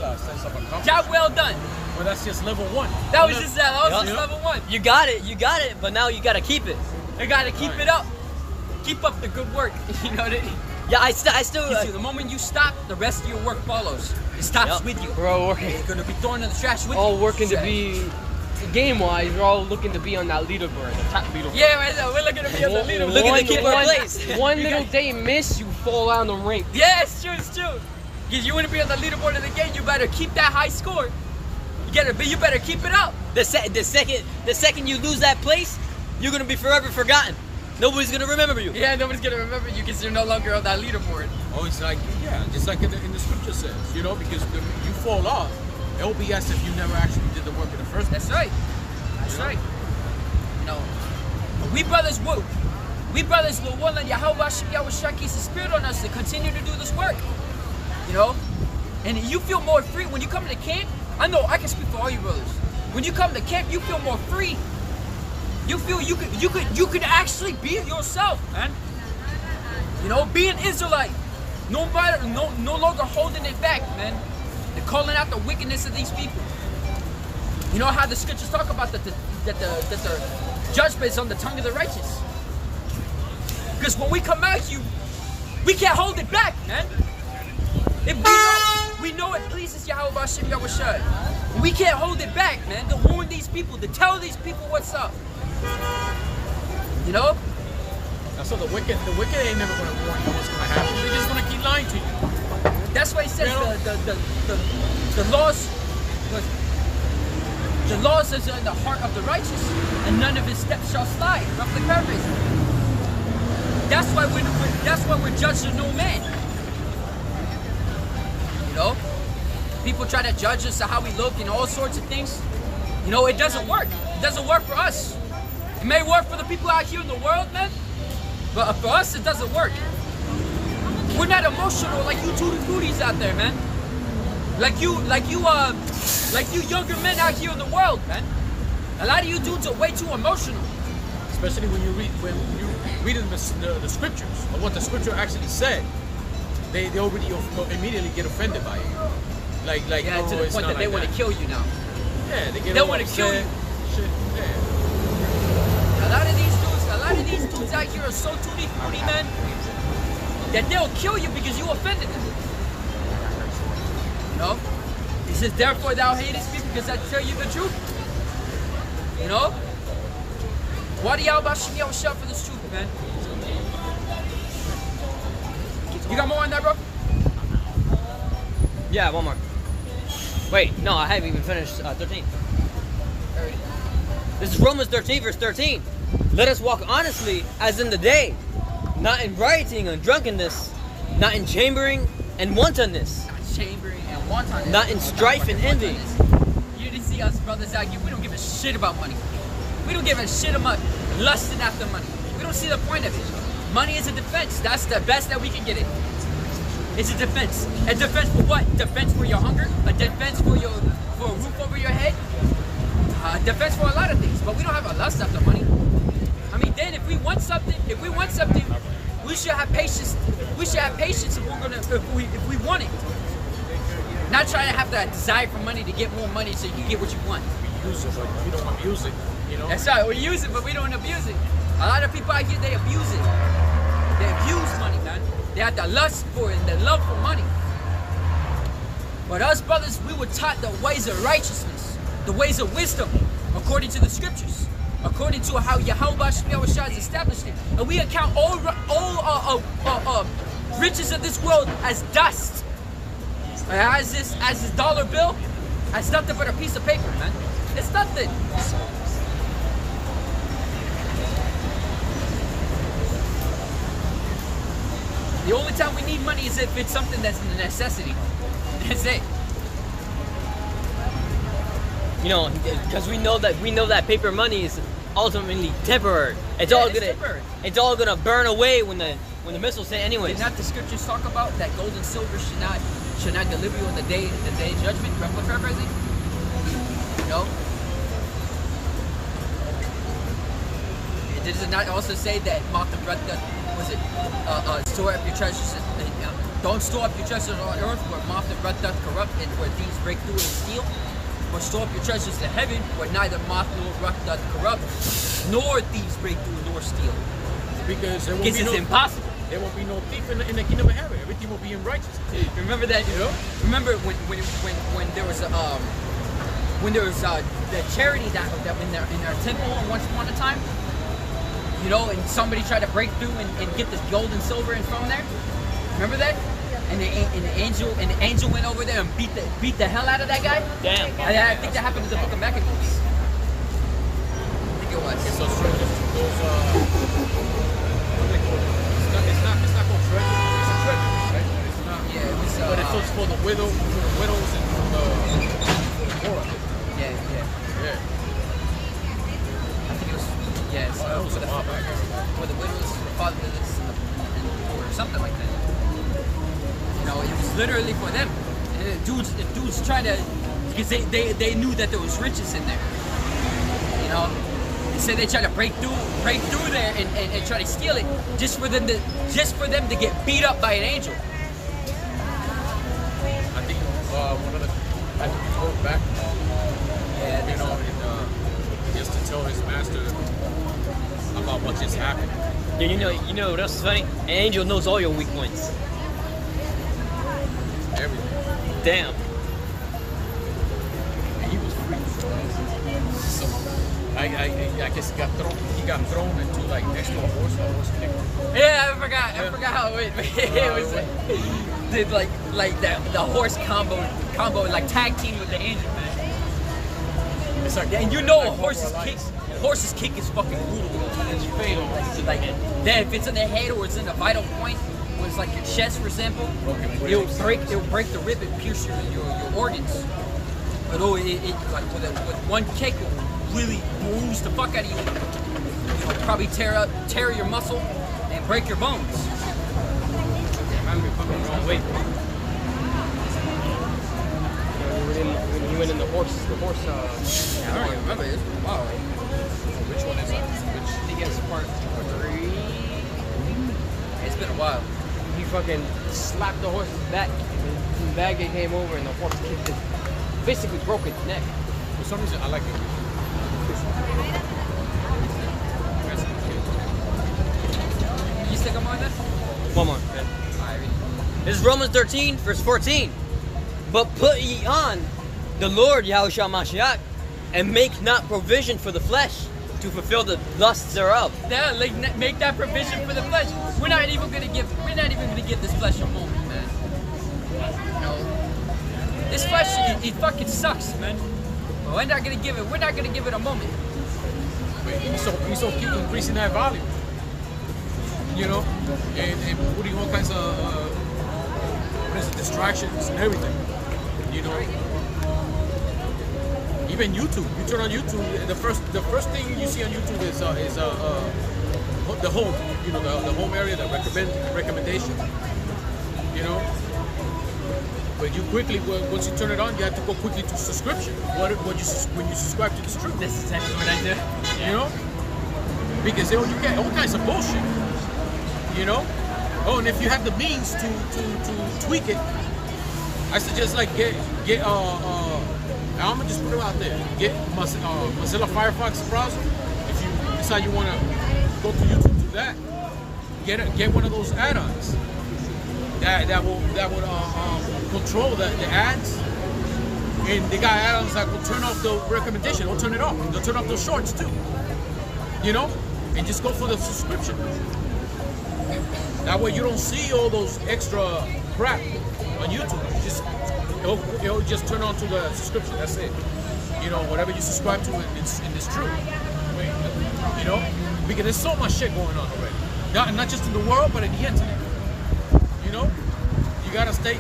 Job well done. Well, that's just level one. That was just Yep. level one. You got it, but now you gotta keep it. You gotta keep it up. Keep up the good work. You know what I mean? Yeah, I still. You see, the moment you stop, the rest of your work follows. It stops Yep. with you. We're all working. You're gonna be thrown in the trash with All you. working to be, game-wise, we're all looking to be on that leaderboard, the top leaderboard. Yeah, right now we're looking to be on the leaderboard. Looking to keep our place. One little day miss, you fall down the rink. Yeah, it's true, it's true. Because you want to be on the leaderboard of the game, you better keep that high score. You better keep it up. The second you lose that place, you're gonna be forever forgotten. Nobody's gonna remember you. Yeah, nobody's gonna remember you because you're no longer on that leaderboard. Oh, it's like, yeah, just like in the scripture says, you know, because you fall off, it'll be as if you never actually did the work in the first place. That's right. That's right. You know, we brothers will let YAHAWASHI keep His Spirit on us to continue to do this work. You know, and you feel more free when you come to camp. I know I can speak for all you brothers. When you come to camp, you feel more free. You feel you could actually be yourself, man. You know, be an Israelite. No longer holding it back, man. They're calling out the wickedness of these people. You know how the scriptures talk about that the judgment is on the tongue of the righteous. Because when we come at you, we can't hold it back, man. If we know it pleases YAHAWASHI. We can't hold it back, man. To warn these people, to tell these people what's up. You know? So the wicked ain't never gonna warn you what's gonna happen. They're just gonna keep lying to you. That's why it says the laws is in the heart of the righteous, and none of his steps shall slide. Roughly paraphrasing. That's why we're judged of no man. You know, people try to judge us to how we look and all sorts of things. You know, it doesn't work. It doesn't work for us. It may work for the people out here in the world, man, but for us, it doesn't work. We're not emotional like you tutti fruities out there, man. Like you younger men out here in the world, man. A lot of you dudes are way too emotional. Especially when you read the scriptures, or what the scripture actually said. They already immediately get offended by it. Like yeah, to the point that they want to kill you now. Yeah, they want to kill you. Shit, yeah. A lot of these dudes out here are so tutti frutti, man, that they'll kill you because you offended them. You know? He says, therefore thou hatest me because I tell you the truth. You know? Why do y'all shout for this truth, man? You got more on that, bro? Yeah, one more. Wait, no, I haven't even finished 13. This is Romans 13, verse 13. Let us walk honestly as in the day, not in rioting and drunkenness, not in chambering and wantonness. Not in strife and envy. You didn't see us brothers out here. We don't give a shit about money. We don't give a shit about lusting after money. We don't see the point of it. Money is a defense. That's the best that we can get it. It's a defense. A defense for what? Defense for your hunger? A defense for a roof over your head? A defense for a lot of things. But we don't have a lust after money. I mean, then if we want something, we should have patience. We should have patience if we want it. Not trying to have that desire for money to get more money so you can get what you want. We use it, but we don't abuse it. You know. That's right. We use it, but we don't abuse it. A lot of people out here, they abuse it. They abuse money, man. They have the lust for it and the love for money. But us brothers, we were taught the ways of righteousness, the ways of wisdom, according to the scriptures, according to how YAHAWASHI has established it. And we account all riches of this world as dust. As this dollar bill, as nothing but a piece of paper, man. It's nothing. The only time we need money is if it's something that's a necessity. That's it. You know, because we know that paper money is ultimately temporary. It's temporary. It's all gonna burn away when the missiles hit anyways. Did not the scriptures talk about that gold and silver should not deliver you on the day of judgment? Remember paraphrasing? No. Did it not also say that moth and breath store up your treasures? Don't store up your treasures on earth where moth and breath doth corrupt and where thieves break through and steal. But store up your treasures in heaven where neither moth nor breath doth corrupt, nor thieves break through nor steal. Because it's impossible. There won't be no thief in the kingdom of heaven. Everything will be in righteousness. Remember that? You know? Remember when there was the charity that in our temple once upon a time. You know, and somebody tried to break through and get this gold and silver in from there. Remember that? And the angel went over there and beat the hell out of that guy. Damn. I think that happened in the book of Maccabees. I think it was. So those it's not called treasure. It's a treasure, right? It's not. Yeah, it was. But it's for the widows and for the poor. Yeah. That was a while back. For the widows, the fatherless, and the poor, or something like that. You know, it was literally for them. And dudes trying to, because they knew that there was riches in there. You know, they said they tried to break through there and try to steal it just for them to get beat up by an angel. I think one of the I think he told back, you know, and, just to tell his master about what just happened. Yeah, you know what else is funny? An angel knows all your weak points. Everything. Damn. And he was free. So I guess he got thrown into like next to a horse kick. Yeah, I forgot how it went. It was did like the horse combo like tag team with the angel, man. It's like, And you know like a horse's kick is fucking brutal. It's fatal. Like then if it's in the head or it's in the vital point, where it's like your chest, for example, it'll break the rib and pierce your organs. But like with one kick, it will really bruise the fuck out of you. You know, probably tear your muscle and break your bones. Damn, I'm fucking the wrong way. When he went in the horse. I don't even remember this. Wow. Which one is that? I think it's part 3. It's been a while. He fucking slapped the horse's back, and the baggage came over, and the horse kicked it. Basically broke its neck. For some reason, I like it. You stick them on this? One more. Okay. This is Romans 13, verse 14. But put ye on the Lord YAHAWASHI, and make not provision for the flesh to fulfill the lusts thereof. Yeah, like make that provision for the flesh. We're not even gonna give this flesh a moment, man. You know, this flesh it fucking sucks, man. But we're not gonna give it a moment. But he's so keep increasing that value. You know, and putting all kinds of distractions and everything. You know, even YouTube. You turn on YouTube, the first thing you see on YouTube is the home. You know, the home area, the recommendation. You know, but you quickly once you turn it on, you have to go quickly to subscription. When you subscribe to this truth. This is exactly what I do. You know, because you get all kinds of bullshit. You know, oh, and if you have the means to tweak it, I suggest like get I'm gonna just put it out there. Get Mozilla Firefox browser. If you decide you want to go to YouTube to that, get one of those add-ons that will control the ads. And they got add-ons that will turn off the recommendation. They'll turn it off. They'll turn off those shorts too. You know, and just go for the subscription. That way you don't see all those extra crap on YouTube. It'll just turn on to the subscription. That's it. You know, whatever you subscribe to in this truth. You know, because there's so much shit going on already. Not just in the world, but in the internet. You know, you gotta stay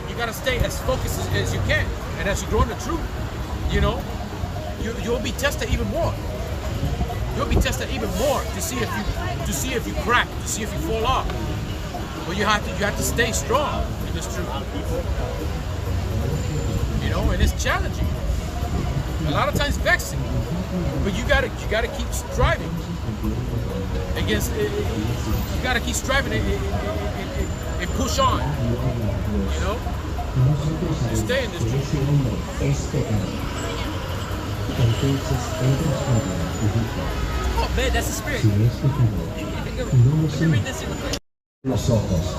as focused as you can, and as you grow in the truth, you know, you'll be tested even more. You'll be tested even more to see if you crack, to see if you fall off. But you have to stay strong in this truth. You know, and it's challenging. A lot of times vexing. But you gotta keep striving against it. You gotta keep striving and push on. You know? To stay in this truth. Oh man, that's the spirit. Let me read this real quick. Nosotros.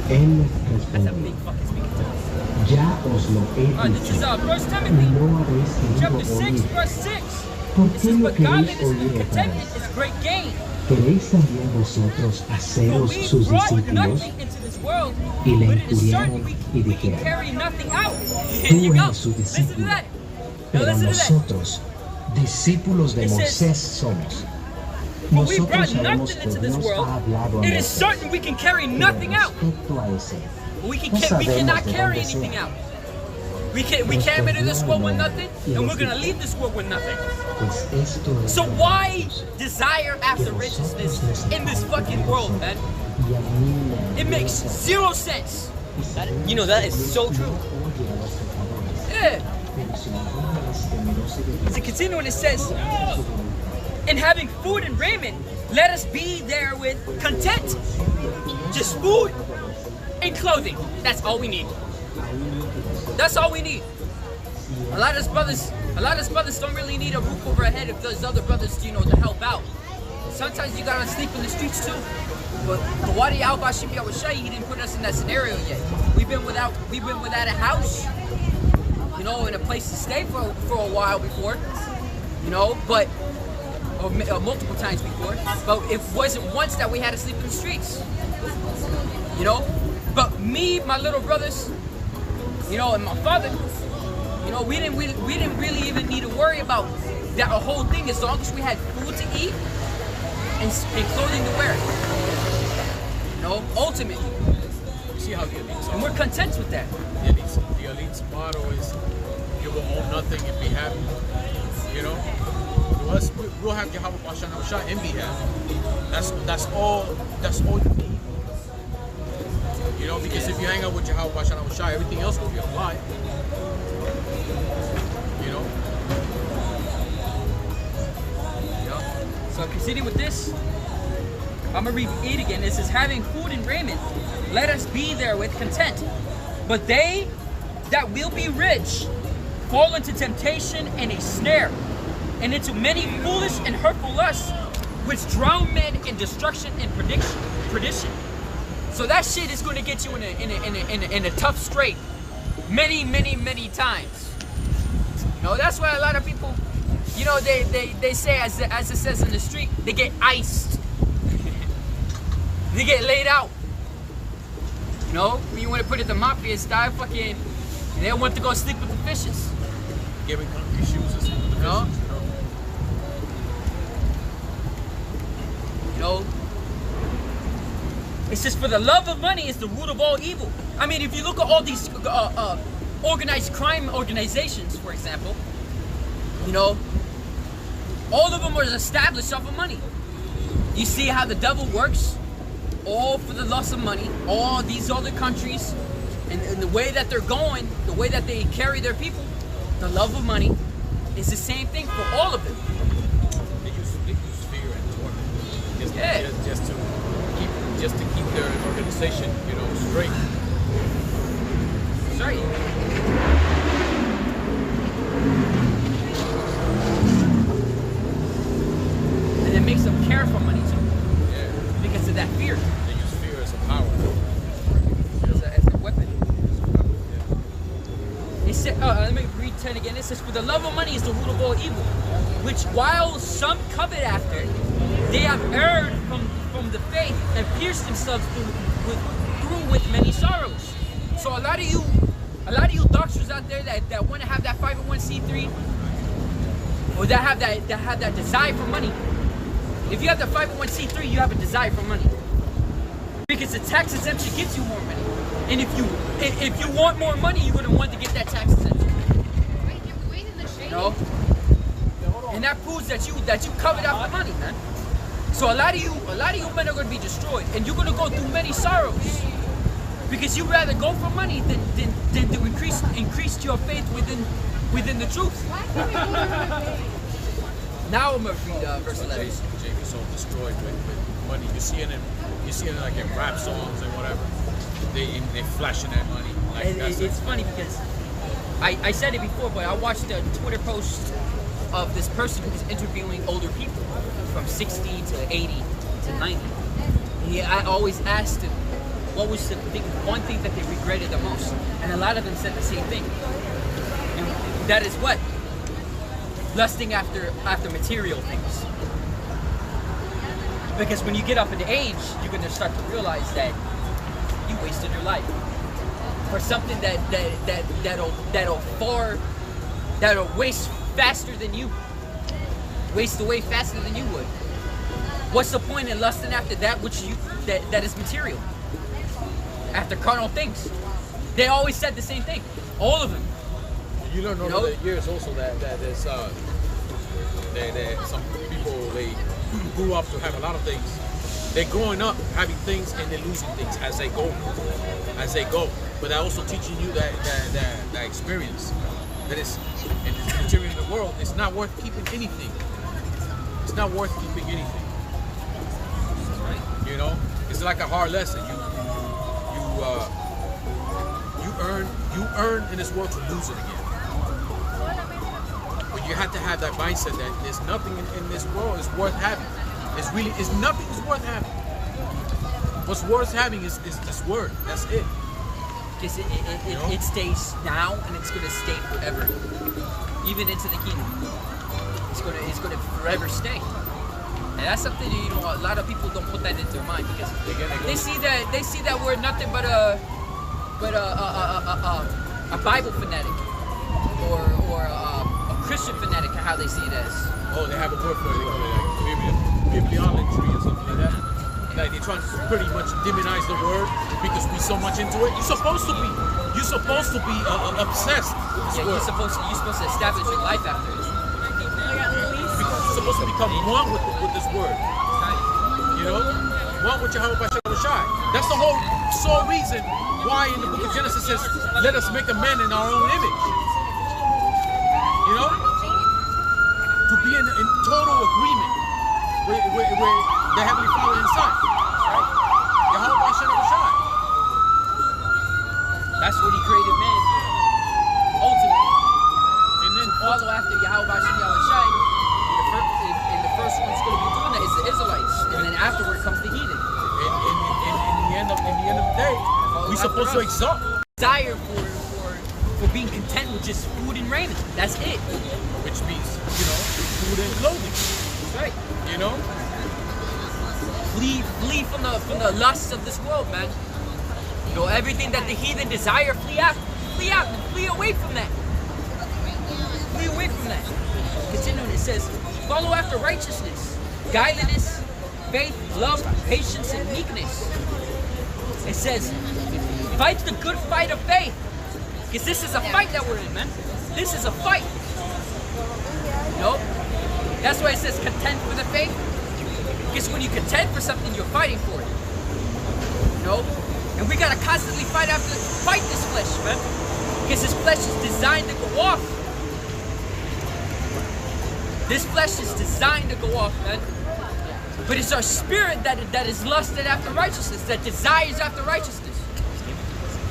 Él That's a respondió, big fucking speaker. ya os lo he This is dicho, 1 y Timothy no habéis chapter querido 6, oír. verse 6. ¿Por It qué says, no but queréis godliness oír and otra contentment vez? is great gain. ¿Queréis también vosotros For haceros we sus brought discípulos? nothing into this world, Y le but it is certain injuriaron we y can dijeron, carry nothing out. Here you tú go. eres su Listen to discípulo, that. Now pero listen to that. nosotros, discípulos de It says, Moisés somos. For we Nosotros brought sabemos nothing que into this Dios world, ha hablado a it is Moisés, certain we can carry pero nothing out. respecto a ese, We no cannot sabemos de carry dónde anything sea. out. We came into this world with nothing, and we're gonna leave this world with nothing. So why desire after righteousness in this fucking world, man? It makes zero sense. You know, that is so true. Yeah. So continue when it says, and having food and raiment, let us be therewith content. Just food and clothing. That's all we need. That's all we need. A lot of us brothers don't really need a roof over our head if there's other brothers, you know, to help out. Sometimes you gotta sleep in the streets too. But YAHAWASHI, he didn't put us in that scenario yet. We've been without a house, you know, and a place to stay for a while before, you know, but or multiple times before. But it wasn't once that we had to sleep in the streets, you know. But me, my little brothers, you know, and my father, you know, we didn't really even need to worry about that whole thing as long as we had food to eat and clothing to wear. You know, ultimately. You see how the elites are. And we're content with that. The elite's motto is, you will own nothing and be happy. You know? To us, we'll have YAHAWAH and be happy. That's all you need. You know, because if you hang out with YAHAWAH, everything else will be a lie. You know? Yeah. So continue with this. I'm gonna read it again. It says, having food and raiment, let us be there with content. But they that will be rich fall into temptation and a snare, and into many foolish and hurtful lusts, which drown men in destruction and perdition. So that shit is going to get you in a tough scrape many times. You know, that's why a lot of people, you know, they say, as it says in the street, they get iced. They get laid out. You know, when you want to put it the mafia style, fucking, they want to go sleep with the fishes. Giving concrete shoes and sleep with the fishes, No. you know? You know, it says, for the love of money is the root of all evil. I mean, if you look at all these organized crime organizations, for example, you know, all of them are established off of money. You see how the devil works? All for the lust of money. All these other countries, and the way that they're going, the way that they carry their people, the love of money is the same thing for all of them. They use fear and torment. Yeah. Just to keep their organization, you know, straight. Sorry. And it makes them care for money too. Yeah. Because of that fear. They use fear as a power. As a weapon. Yeah. It said, let me read 10 again. It says, for the love of money is the root of all evil, which while some covet after, they have erred from the faith and pierced themselves through with many sorrows. So a lot of you doctors out there that want to have that 501c3, or that have that desire for money. If you have the 501c3, you have a desire for money, because the tax exemption gives you more money. And if you want more money, you're gonna want to get that tax exemption. You know? And that proves that you covered up the money, man. So a lot of you men are going to be destroyed, and you're going to go through many sorrows, because you rather go for money than to increase your faith within the truth. Now I'm going to read verse 11. JV's so destroyed with money. You see it like in rap songs and whatever. They flashing that money. Like, It's funny because I said it before, but I watched a Twitter post of this person who's interviewing older people from 60 to 80 to 90. I always asked them, what was the one thing that they regretted the most? And a lot of them said the same thing. And that is what? Lusting after material things. Because when you get up in age, you're going to start to realize that you wasted your life for something that'll waste faster than you. Waste away faster than you would. What's the point in lusting after that which that is material? After carnal things. They always said the same thing. All of them. You learn over the years also that there's that some people, they grew up to have a lot of things. They're growing up having things and they're losing things as they go. But they're also teaching you that experience that is in this material in the world. It's not worth keeping anything. It's not worth keeping anything. You know, it's like a hard lesson. You earn in this world to lose it again. But you have to have that mindset that there's nothing in this world is worth having. It's nothing is worth having. What's worth having is this word. That's it. Because it stays now and it's going to stay forever, even into the kingdom. It's going to forever stay, and that's something that, you know, a lot of people don't put that into their mind because they see that we're nothing but a Bible fanatic or a Christian fanatic, how they see it as. Oh, they have a word for it. They call it like bibliolatry or something like that. Like they're trying to pretty much demonize the word because we're so much into it. You're supposed to be obsessed with this word. You're supposed to establish your life after this. Because you're supposed to become one with this word. You know? One with YAHAWASHI. That's the sole reason why in the book of Genesis says, let us make a man in our own image. You know? To be in total agreement with the Heavenly Father inside. Right? YAHAWASHI. That's what he created man. Ultimately. And then follow after YAHAWASHI. And the first one's going to be doing that is the Israelites. And then afterward comes the heathen. In the end of the day, we're supposed to exalt. Desire for being content with just food and raiment. That's it. Which means, you know, food and clothing. That's right. You know? Flee from the lusts of this world, man. You know, everything that the heathen desire, flee out, flee away from that. Flee away from that. Continuing, it says, follow after righteousness, godliness, faith, love, patience, and meekness. It says, fight the good fight of faith. Because this is a fight that we're in, man. This is a fight. You know? That's why it says contend for the faith. Because when you contend for something, you're fighting for it. You know? And we gotta constantly fight this flesh, man. Because this flesh is designed to go off. This flesh is designed to go off, man. But it's our spirit that is lusted after righteousness, that desires after righteousness.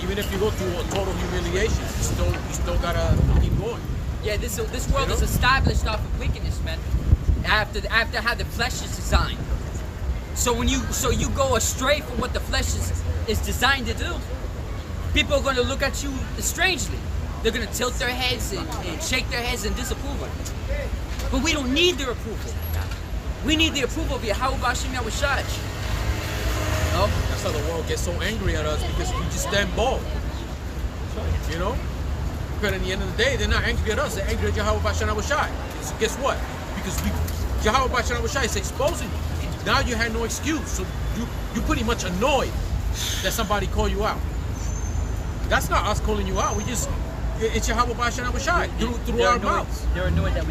Even if you go through a total humiliation, you still gotta keep going. Yeah, this world is established off of wickedness, man. After how the flesh is designed. So you go astray from what the flesh is designed to do, people are going to look at you strangely. They're going to tilt their heads and shake their heads in disapproval. But we don't need their approval. We need the approval of YAHAWASHI. No? That's how the world gets so angry at us, because we just stand bold. You know? But at the end of the day, they're not angry at us, they're angry at YAHAWASHI. So guess what? Because YAHAWASHI is exposing you. Now you had no excuse. So you pretty much annoyed that somebody called you out. That's not us calling you out. It's YAHAWASHI through our mouths. They're annoyed that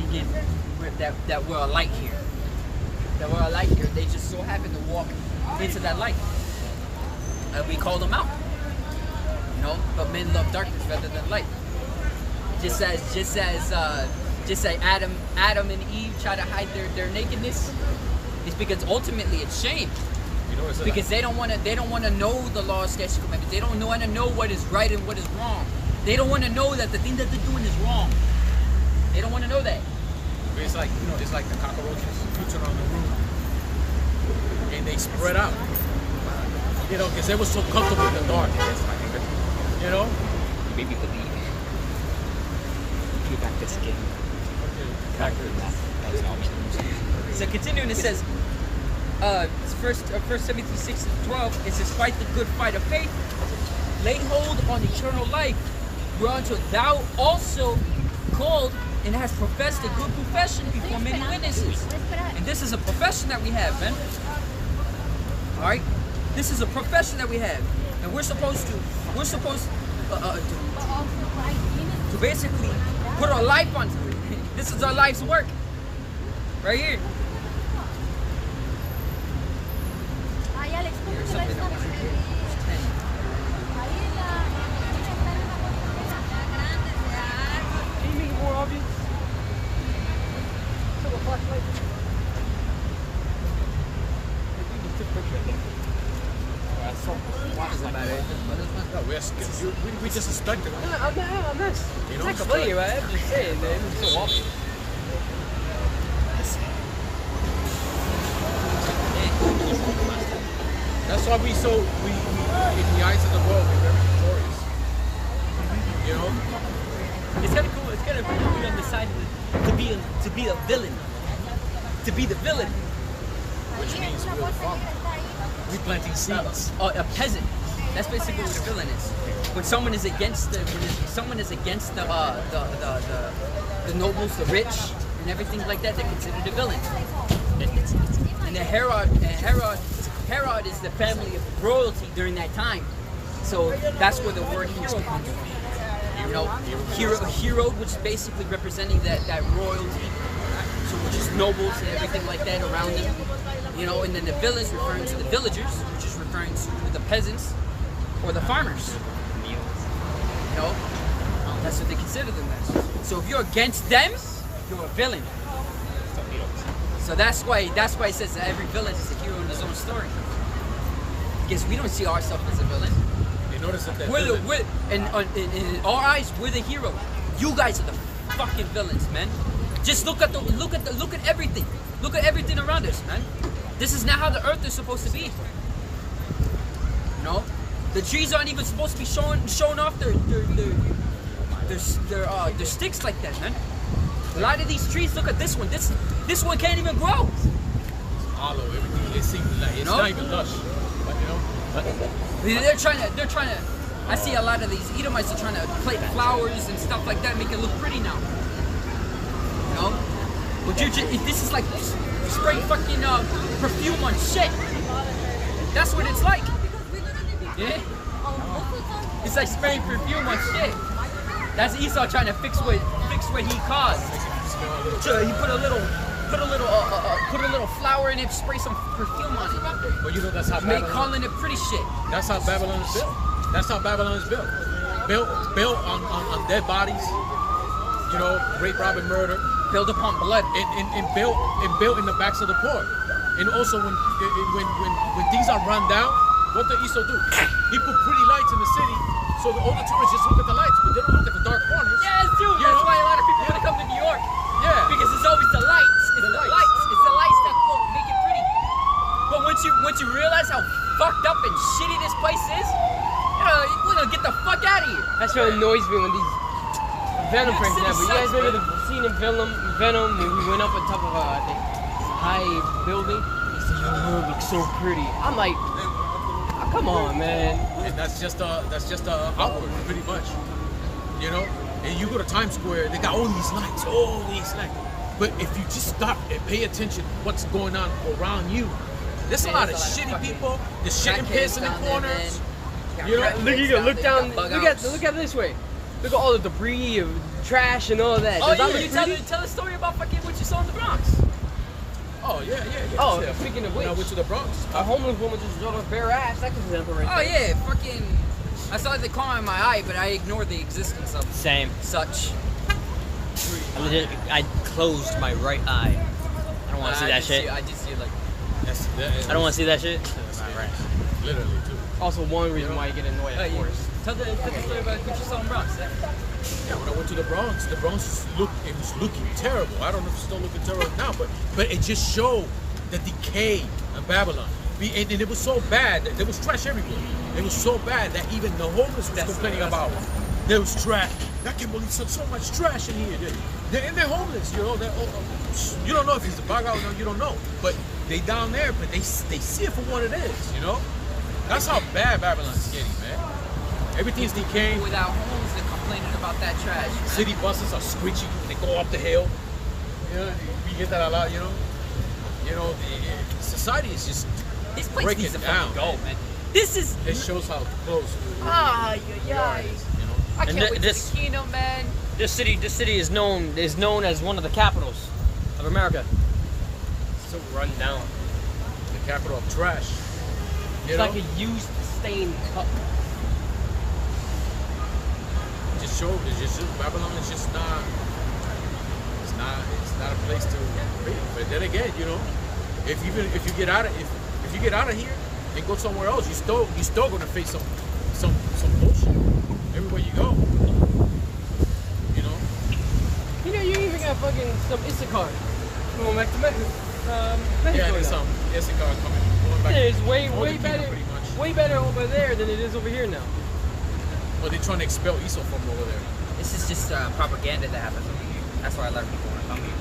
that we're a light here. That we're a light here. They just so happen to walk into that light. And we call them out. You know, but men love darkness rather than light. Just as Adam and Eve try to hide their nakedness, it's because ultimately it's shame. Because they don't want to know the law, statutes, and commandments. They don't want to know what is right and what is wrong. They don't want to know that the thing that they're doing is wrong. They don't want to know that. It's like, you know, it's like the cockroaches. You turn on the room and they spread out. You know, because they were so comfortable in the dark. You know? Maybe believe. Peel back the skin. So continuing, it says, First Timothy 6:12, it says, fight the good fight of faith, lay hold on eternal life, whereunto thou also called and hast professed a good profession before many witnesses. And this is a profession that we have, man. Alright? This is a profession that we have. And we're supposed to basically put our life onto it. This is our life's work. Right here. Ay, Alex, ¿cómo Here's te la something están that wasn't here. It's 10. Ahí en la grande, Can you make it more obvious? Show a flashlight. We just suspected. I'm not. You It's know, not complaining, right? I'm just saying, man. It's so obvious. That's why we in the eyes of the world, we're very victorious. You know? It's kind of cool. It's kind of cool to be on the side of to be a villain. To be the villain. Which means we're the father. We planting seeds. A peasant. That's basically what a villain is. When someone is against the nobles, the rich, and everything like that, they're considered a villain. And the Herod is the family of royalty during that time. So that's where the word hero comes from. You know, hero, which is basically representing that royalty. So which is nobles and everything like that around them. You know, and then the villains referring to the villagers, which is referring to the peasants or the farmers. You know, that's what they consider them as. So if you're against them, you're a villain. So that's why it says that every villain is a hero in his own story. Because we don't see ourselves as a villain. You notice that In our eyes, we're the hero. You guys are the fucking villains, man. Just look at everything. Look at everything around us, man. This is not how the earth is supposed to be. You know, the trees aren't even supposed to be showing off their sticks like that, man. A lot of these trees, look at this one. This one can't even grow. hollow, everything. It seems like it's not even lush. But you know, They're trying to. I see a lot of these Edomites are trying to plate flowers and stuff like that, make it look pretty now. You know, but this is like spraying fucking perfume on shit. That's what it's like. Yeah, it's like spraying perfume on shit. That's Esau trying to fix what he caused. So he put a little flour in it, spray some perfume on it. but you know that's how Make Babylon. calling it pretty shit. That's how Babylon is built. That's how Babylon is built. Built on dead bodies. You know, rape, rob, and murder. Built upon blood. And built in the backs of the poor. And also when things are run down, what does Esau do? He put pretty lights in the city, so all the tourists just look at the lights, but they don't look at the dark corners. Yeah, it's true. You That's know? why a lot of people want to come to New York. Yeah. Because it's always the lights. It's the lights. It's the lights that make it pretty. But once you realize how fucked up and shitty this place is, we're gonna get the fuck out of here. That's what annoys me when these Venom, for example. You guys remember the scene in Venom when he went up on top of a high building? He said, "Your world looks so pretty." I'm like, oh, come on, man. And that's just a outward, pretty much. You know? And you go to Times Square, they got all these lights. But if you just stop and pay attention to what's going on around you, there's a lot of shitty people. There's shit and piss in the corners. You know, Look down. Look at it this way. Look at all the debris of trash and all of that. Oh Does that yeah, look you pretty? tell a story about fucking what you saw in the Bronx. Oh yeah. Oh, Yeah. speaking of When I which, went to the Bronx. a homeless woman just showed her bare ass. That could example right Oh there. yeah, fucking. I saw the corner in my eye, but I ignored the existence of Same. such. I closed my right eye. I don't want to see that shit. I just see like. I don't want to see that shit. Literally too. Also, one reason why you get annoyed, Oh, of yeah. course. Tell the story about what you saw in Bronx. Yeah, when I went to the Bronx was looking terrible. I don't know if it's still looking terrible now, but it just showed the decay of Babylon. And it was so bad that there was trash everywhere. It was so bad that even the homeless was complaining about it. There was trash. I can't believe so much trash in here. They're homeless, you know. You don't know if it's a bug out, you don't know. But they down there, but they see it for what it is, you know. That's how bad Babylon's getting, man. Everything's decaying. People without homes, they're complaining about that trash. Man. City buses are screeching when they go up the hill. You know, we get that a lot, you know. You know, society is just This place breaking needs to down. fucking go, man. This is. It shows how close we Ah, are, yeah. you know. I And can't wait this- to the kingdom, man. This city is known as one of the capitals of America. So run down. The capital of trash. You It's know? like a used stained cup. Just show. It's just Babylon is just not. It's not a place to be. But then again, you know, if you get out of here and go somewhere else, you still gonna face some bullshit everywhere you go. You know. You know, you even got fucking some Issachar going back to Mexico. Yeah, there's some Issachar coming. Going back. Yeah, it's way Northern better, Kingdom, pretty much. way better over there than it is over here now. But they're trying to expel Esau from over there. This is just propaganda that happens over here. That's why a lot of people want to come here.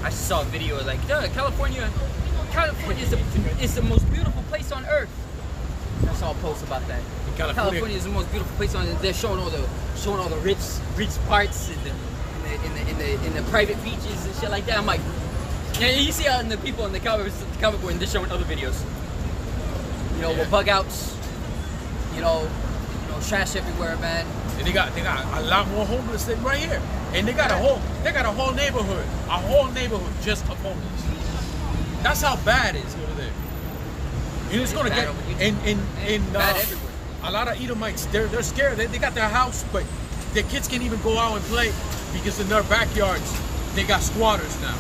I just saw a video like, California is the most beautiful place on earth. I saw a post about that. California is the most beautiful place on earth. They're showing all the rich parts in the private beaches and shit like that. I'm like, yeah, you see how the people in the comic book and they're showing other videos. You know, with bug outs. You know, trash everywhere, man. And they got a lot more homeless than right here. And they got a whole neighborhood just of homeless. That's how bad it is over there. And it's gonna get bad everywhere. a lot of Edomites. They're scared. They got their house, but their kids can't even go out and play because in their backyards they got squatters now.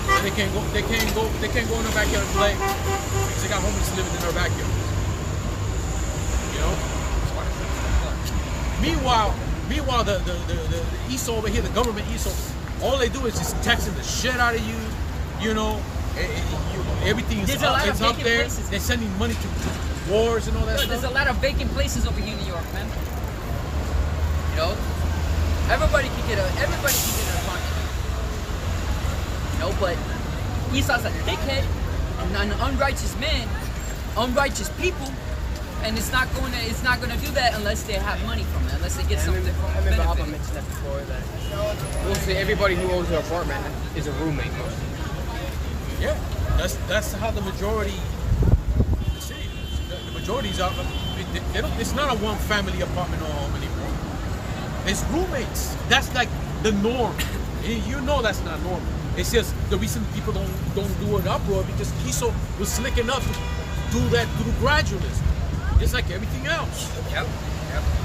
And they can't go in their backyard and play because they got homeless living in their backyard. You know. Meanwhile, the Esau over here, the government Esau, all they do is just taxing the shit out of you. You know, everything's There's a lot of up vacant there. places. They're sending money to wars and all that Look, stuff. there's a lot of vacant places over here in New York, man. You know, everybody can get an apartment. You know, but Esau's a dickhead and an unrighteous man, unrighteous people, and it's not gonna do that unless they have money from it, unless they get something from I remember Abba benefit. mentioned that before, that mostly everybody who owns an apartment is a roommate. Yeah, that's how the majority. The majorities are. It's not a one family apartment or home anymore. It's roommates. That's like the norm. You know that's not normal. It's just the reason people don't do an uproar because Esau was slick enough to do that through gradualism. Just like everything else. Yep.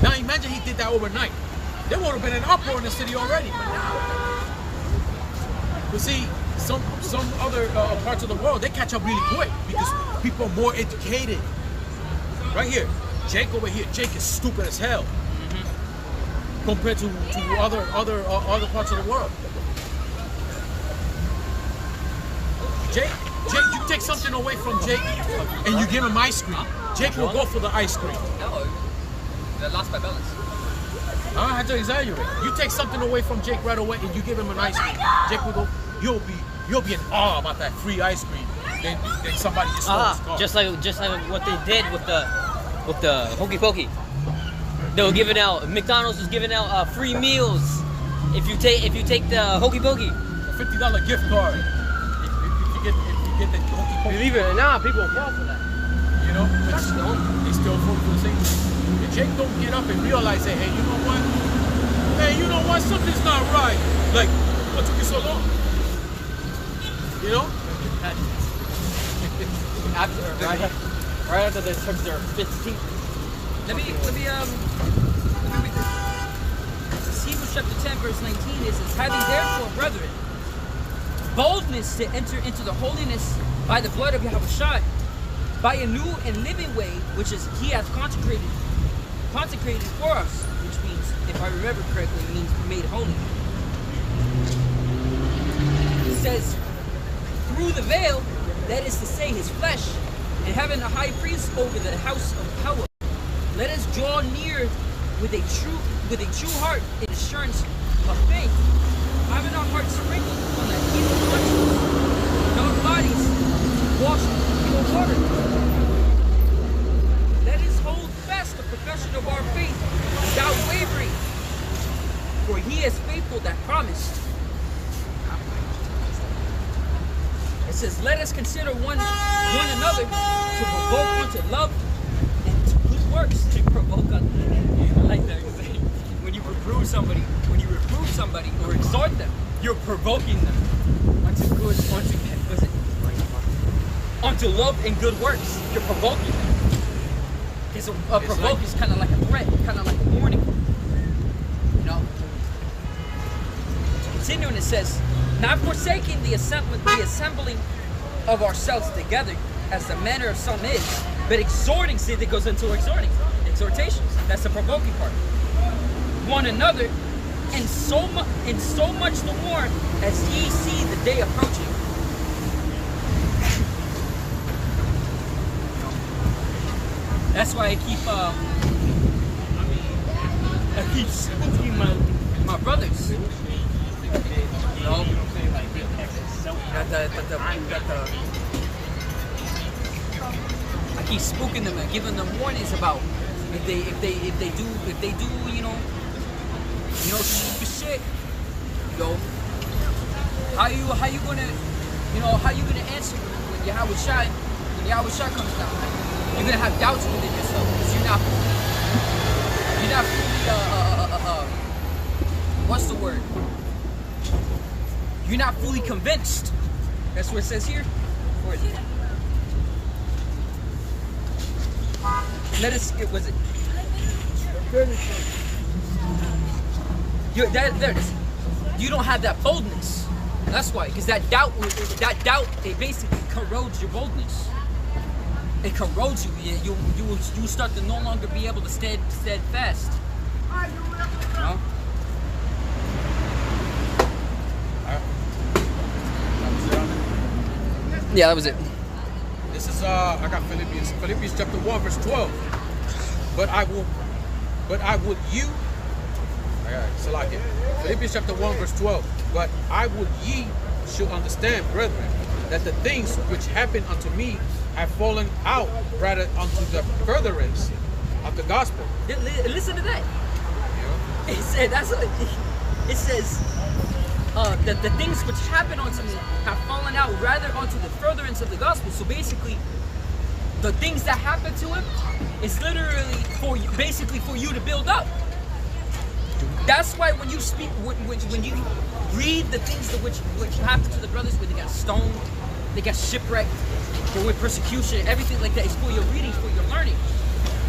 Now imagine he did that overnight. There would have been an uproar in the city already. But see, some other parts of the world, they catch up really quick because people are more educated. Right here, Jake over here, Jake is stupid as hell compared to other parts of the world. Jake, you take something away from Jake and you give him ice cream. Jake will go for the ice cream. No, they lost by balance. I don't have to exaggerate. You take something away from Jake right away and you give him an ice cream. Jake will go. You'll be in awe about that free ice cream. Then somebody just stole his car. Just like what they did with the Hokey Pokey. They were giving out, McDonald's was giving out free meals if you take the Hokey Pokey. A $50 gift card. If you get the Hokey Pokey. Believe it or not, people fall for that. You know, but they still vote for the same thing. If Jake don't get up and realize that, hey, you know what? Something's not right. Like, what took you so long? You know? Right after they took their 15th. Let me read this. Hebrews chapter 10, verse 19 is, having therefore, brethren, boldness to enter into the holiness by the blood of YAHAWASHI, by a new and living way, which is he hath consecrated for us, which means, if I remember correctly, it means made holy. It says, through the veil, that is to say, his flesh, and having a high priest over the house of power, let us draw near with a true heart in assurance of faith, having our hearts sprinkled on that evil conscience, and our bodies washed in pure water. Let us hold fast the profession of our faith without wavering, for he is faithful that promised. It says, let us consider one another to provoke unto love and to good works. To provoke unto, I like that. When you provoke reprove somebody or exhort them, you're provoking them unto good, unto love and good works. You're provoking them. Because a provoke is kind of like a threat, kind of like a warning. You know? Continuing, it says, not forsaking the assembling of ourselves together, as the manner of some is, but exhorting. See, that goes into exhortations. That's the provoking part. One another, and so much the more as ye see the day approaching. That's why I keep speaking my brothers. You know, I keep spooking them and giving them warnings about if they do, you know, some stupid shit. You know, how you gonna answer when Yahawah comes down? You're gonna have doubts within yourself because you're not fully what's the word? You're not fully convinced. That's what it says here. Where is it? Let us. Was it? There it is. You don't have that boldness. That's why, because that doubt, it basically corrodes your boldness. It corrodes you. You will start to no longer be able to stand fast. You know? Yeah, that was it. This is I got Philippians chapter 1 verse 12. But I would you. Philippians chapter 1 verse 12. But I would ye should understand, brethren, that the things which happen unto me have fallen out rather unto the furtherance of the gospel. Listen to that. Yeah. It says that the things which happen unto me have fallen out rather unto the furtherance of the gospel. So basically, the things that happen to him is literally for you, basically for you to build up. That's why when you speak, when you read the things which happened to the brothers, where they got stoned, they got shipwrecked, they went persecution, everything like that, is for your reading, for your learning,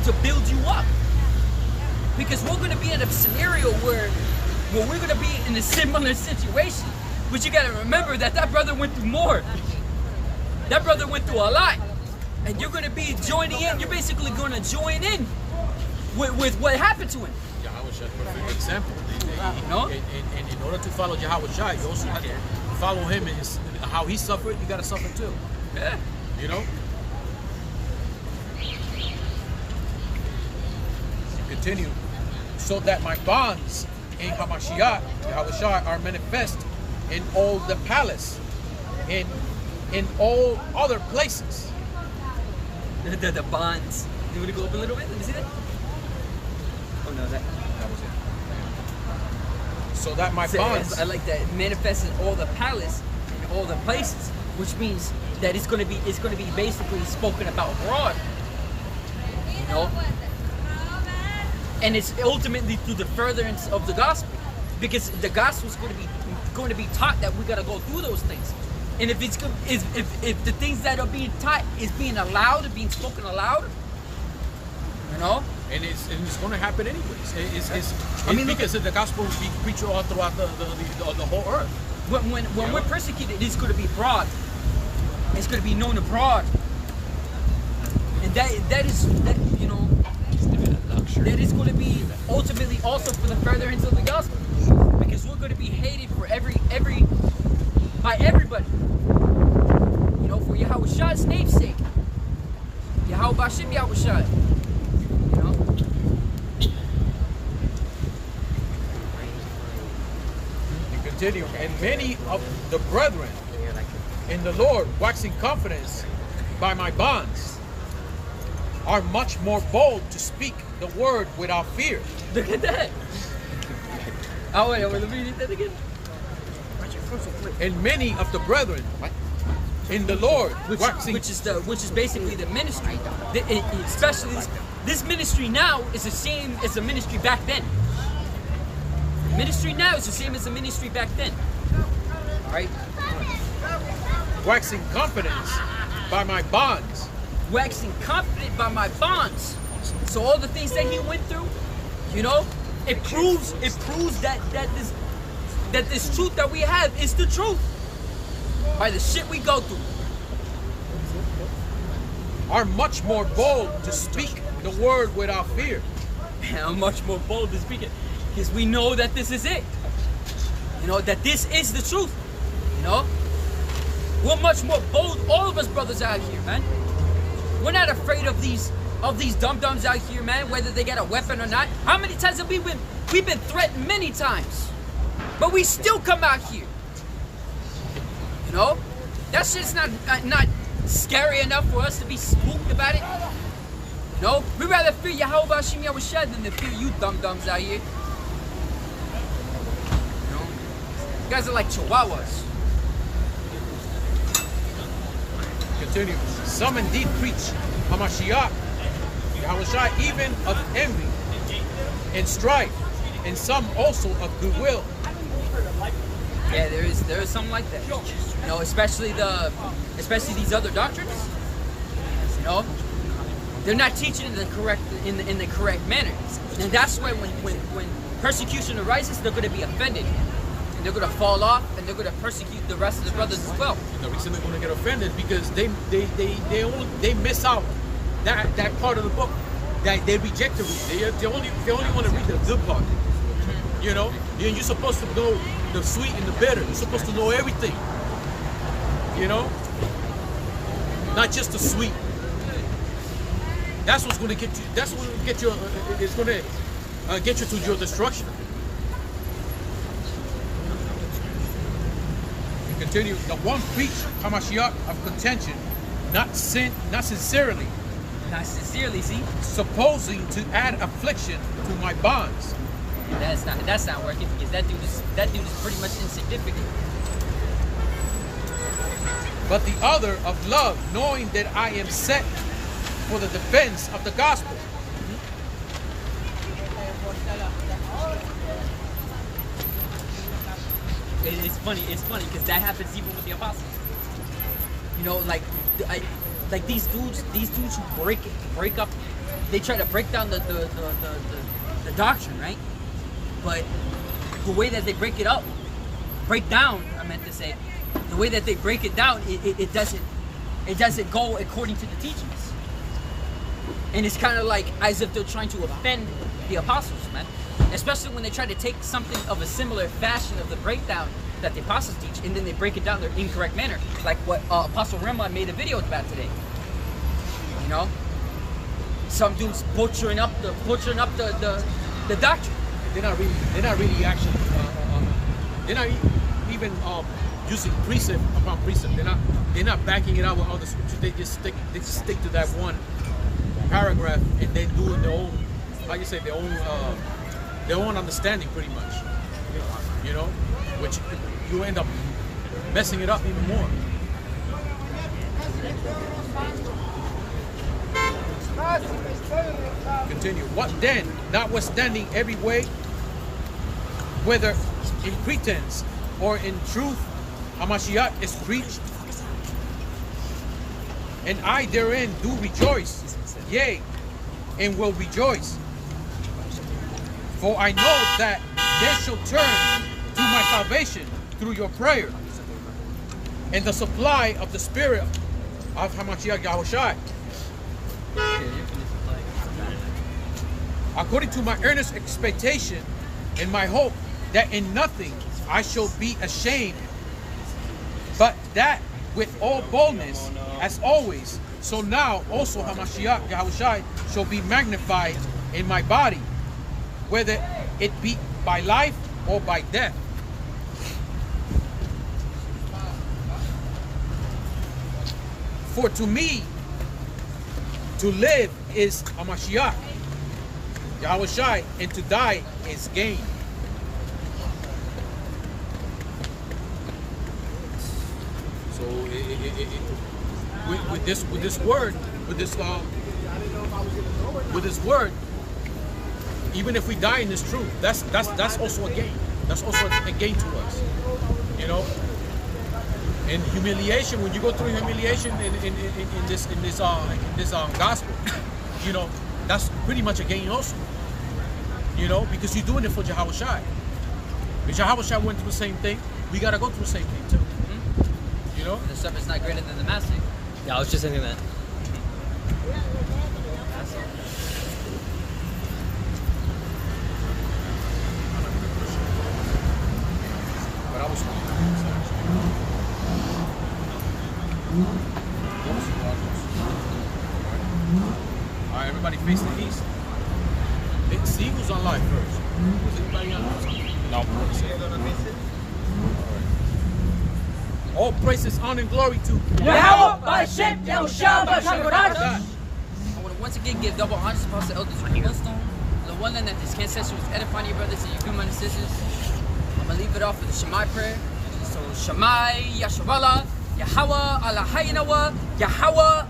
to build you up. Because we're going to be in a scenario where we're going to be in a similar situation. But you got to remember that brother went through more. That brother went through a lot. And you're going to be joining in. You're basically going to join in with what happened to him. Yahawah is a perfect example. And in order to follow Yahawah, you also have to follow him and how he suffered. You got to suffer too. Yeah. You know? Continue. So that my bonds in Hamashiach, Yahawah, are manifest in all the palace, in all other places. The bonds. You want to go up a little bit? Let me see that. Oh no, that was it. So that my bonds. I like that. It manifests in all the palace, in all the places, which means that it's going to be basically spoken about abroad. You know? And it's ultimately through the furtherance of the gospel, because the gospel is going to be taught that we got to go through those things. And if if the things that are being taught is being allowed and being spoken aloud, you know, and it's going to happen anyways. Because the gospel will be preached all throughout the whole earth. When we're persecuted, it's going to be broad. It's going to be known abroad, and that is you know. That is going to be ultimately also for the furtherance of the gospel, because we're going to be hated for by everybody. You know, for Yahawah's name's sake. YAHAWASHI, Yahawah. You know. You continue, and many of the brethren in the Lord, waxing confidence by my bonds, are much more bold to speak the word without fear. Look at that. Oh wait, let me read that again. And many of the brethren in the Lord, which is basically the ministry. Especially this ministry now is the same as the ministry back then. ministry now is the same as the ministry back then. All right? Waxing confidence by my bonds. Waxing confident by my bonds. So all the things that he went through, you know, it proves that this truth that we have is the truth. By the shit we go through. Are much more bold to speak the word without fear. And I'm much more bold to speak it. Because we know that this is it. You know, that this is the truth. You know? We're much more bold, all of us brothers out here, man. We're not afraid of these dum-dums out here, man, whether they got a weapon or not. How many times have we've been threatened many times. But we still come out here. You know? That shit's not scary enough for us to be spooked about it. You know? We'd rather fear YAHAWASHI than to fear you dum-dums out here. You know? You guys are like chihuahuas. Continue. Some indeed preach Hamashiach, Yahawashi, even of envy and strife, and some also of goodwill. Yeah, there is something like that. You know, especially these other doctrines. You know, they're not teaching in the correct manner, and that's why when persecution arises, they're going to be offended, and they're going to fall off, and they're going to persecute the rest of the brothers as well. And the reason they're going to get offended because they miss out that part of the book that they reject to read. They only want to read the good part. You know, and you're supposed to know the sweet and the bitter. You're supposed to know everything. You know, not just the sweet. That's what's going to get you. That's what's going to get you. It's going to get you to your destruction. We continue. The one preach Hamashiach of contention, not sincerely. Not sincerely, see? Supposing to add affliction to my bonds. That's not working because that dude is pretty much insignificant. But the other of love, knowing that I am set for the defense of the gospel. It's funny because that happens even with the apostles. You know, like these dudes who break up, they try to break down the doctrine, right? But the way that they break down, I meant to say, the way that they break it down, it doesn't go according to the teachings. And it's kind of like as if they're trying to offend the apostles, man. Especially when they try to take something of a similar fashion of the breakdown that the apostles teach, and then they break it down in their incorrect manner, like what Apostle Rema made a video about today. You know, some dudes butchering up the doctrine. They're not really actually. They're not even using precept upon precept. They're not backing it out with other scriptures. They just stick to that one paragraph and then doing their own, like you say, their own understanding, pretty much. You know, which you end up messing it up even more. Continue. What then? Notwithstanding every way, whether in pretense or in truth, Hamashiach is preached, and I therein do rejoice, yea, and will rejoice. For I know that they shall turn to my salvation through your prayer and the supply of the Spirit of Hamashiach Yahawashi. According to my earnest expectation and my hope that in nothing I shall be ashamed, but that with all boldness, as always, so now also Hamashiach Yahawashi shall be magnified in my body, whether it be by life or by death. For to me, to live is Hamashiach Yahawashi, and to die is gain. So with this word, even if we die in this truth, that's also a gain. That's also a gain to us. You know. And humiliation, when you go through humiliation in this gospel, you know, that's pretty much a gain also. You know, because you're doing it for YAHAWASHI. If YAHAWASHI went through the same thing, we gotta go through the same thing too. You know? The serpent's not greater than the master. Yeah, I was just thinking that. But I was Alright, everybody face the east. Let's see who's on live first. Was anybody on live? No. All praises, honor, and glory to Yahawah, BAHASHAM, YAHAWASHI. I want to once again give double honors to Pastor Elders Millstone. The one that this can't session was edifying your brothers and your good and sisters. I'm going to leave it off with the Shemai prayer. So, Shemai, Yashavala, Yahawah, Allah Hayinawa, Yahawah,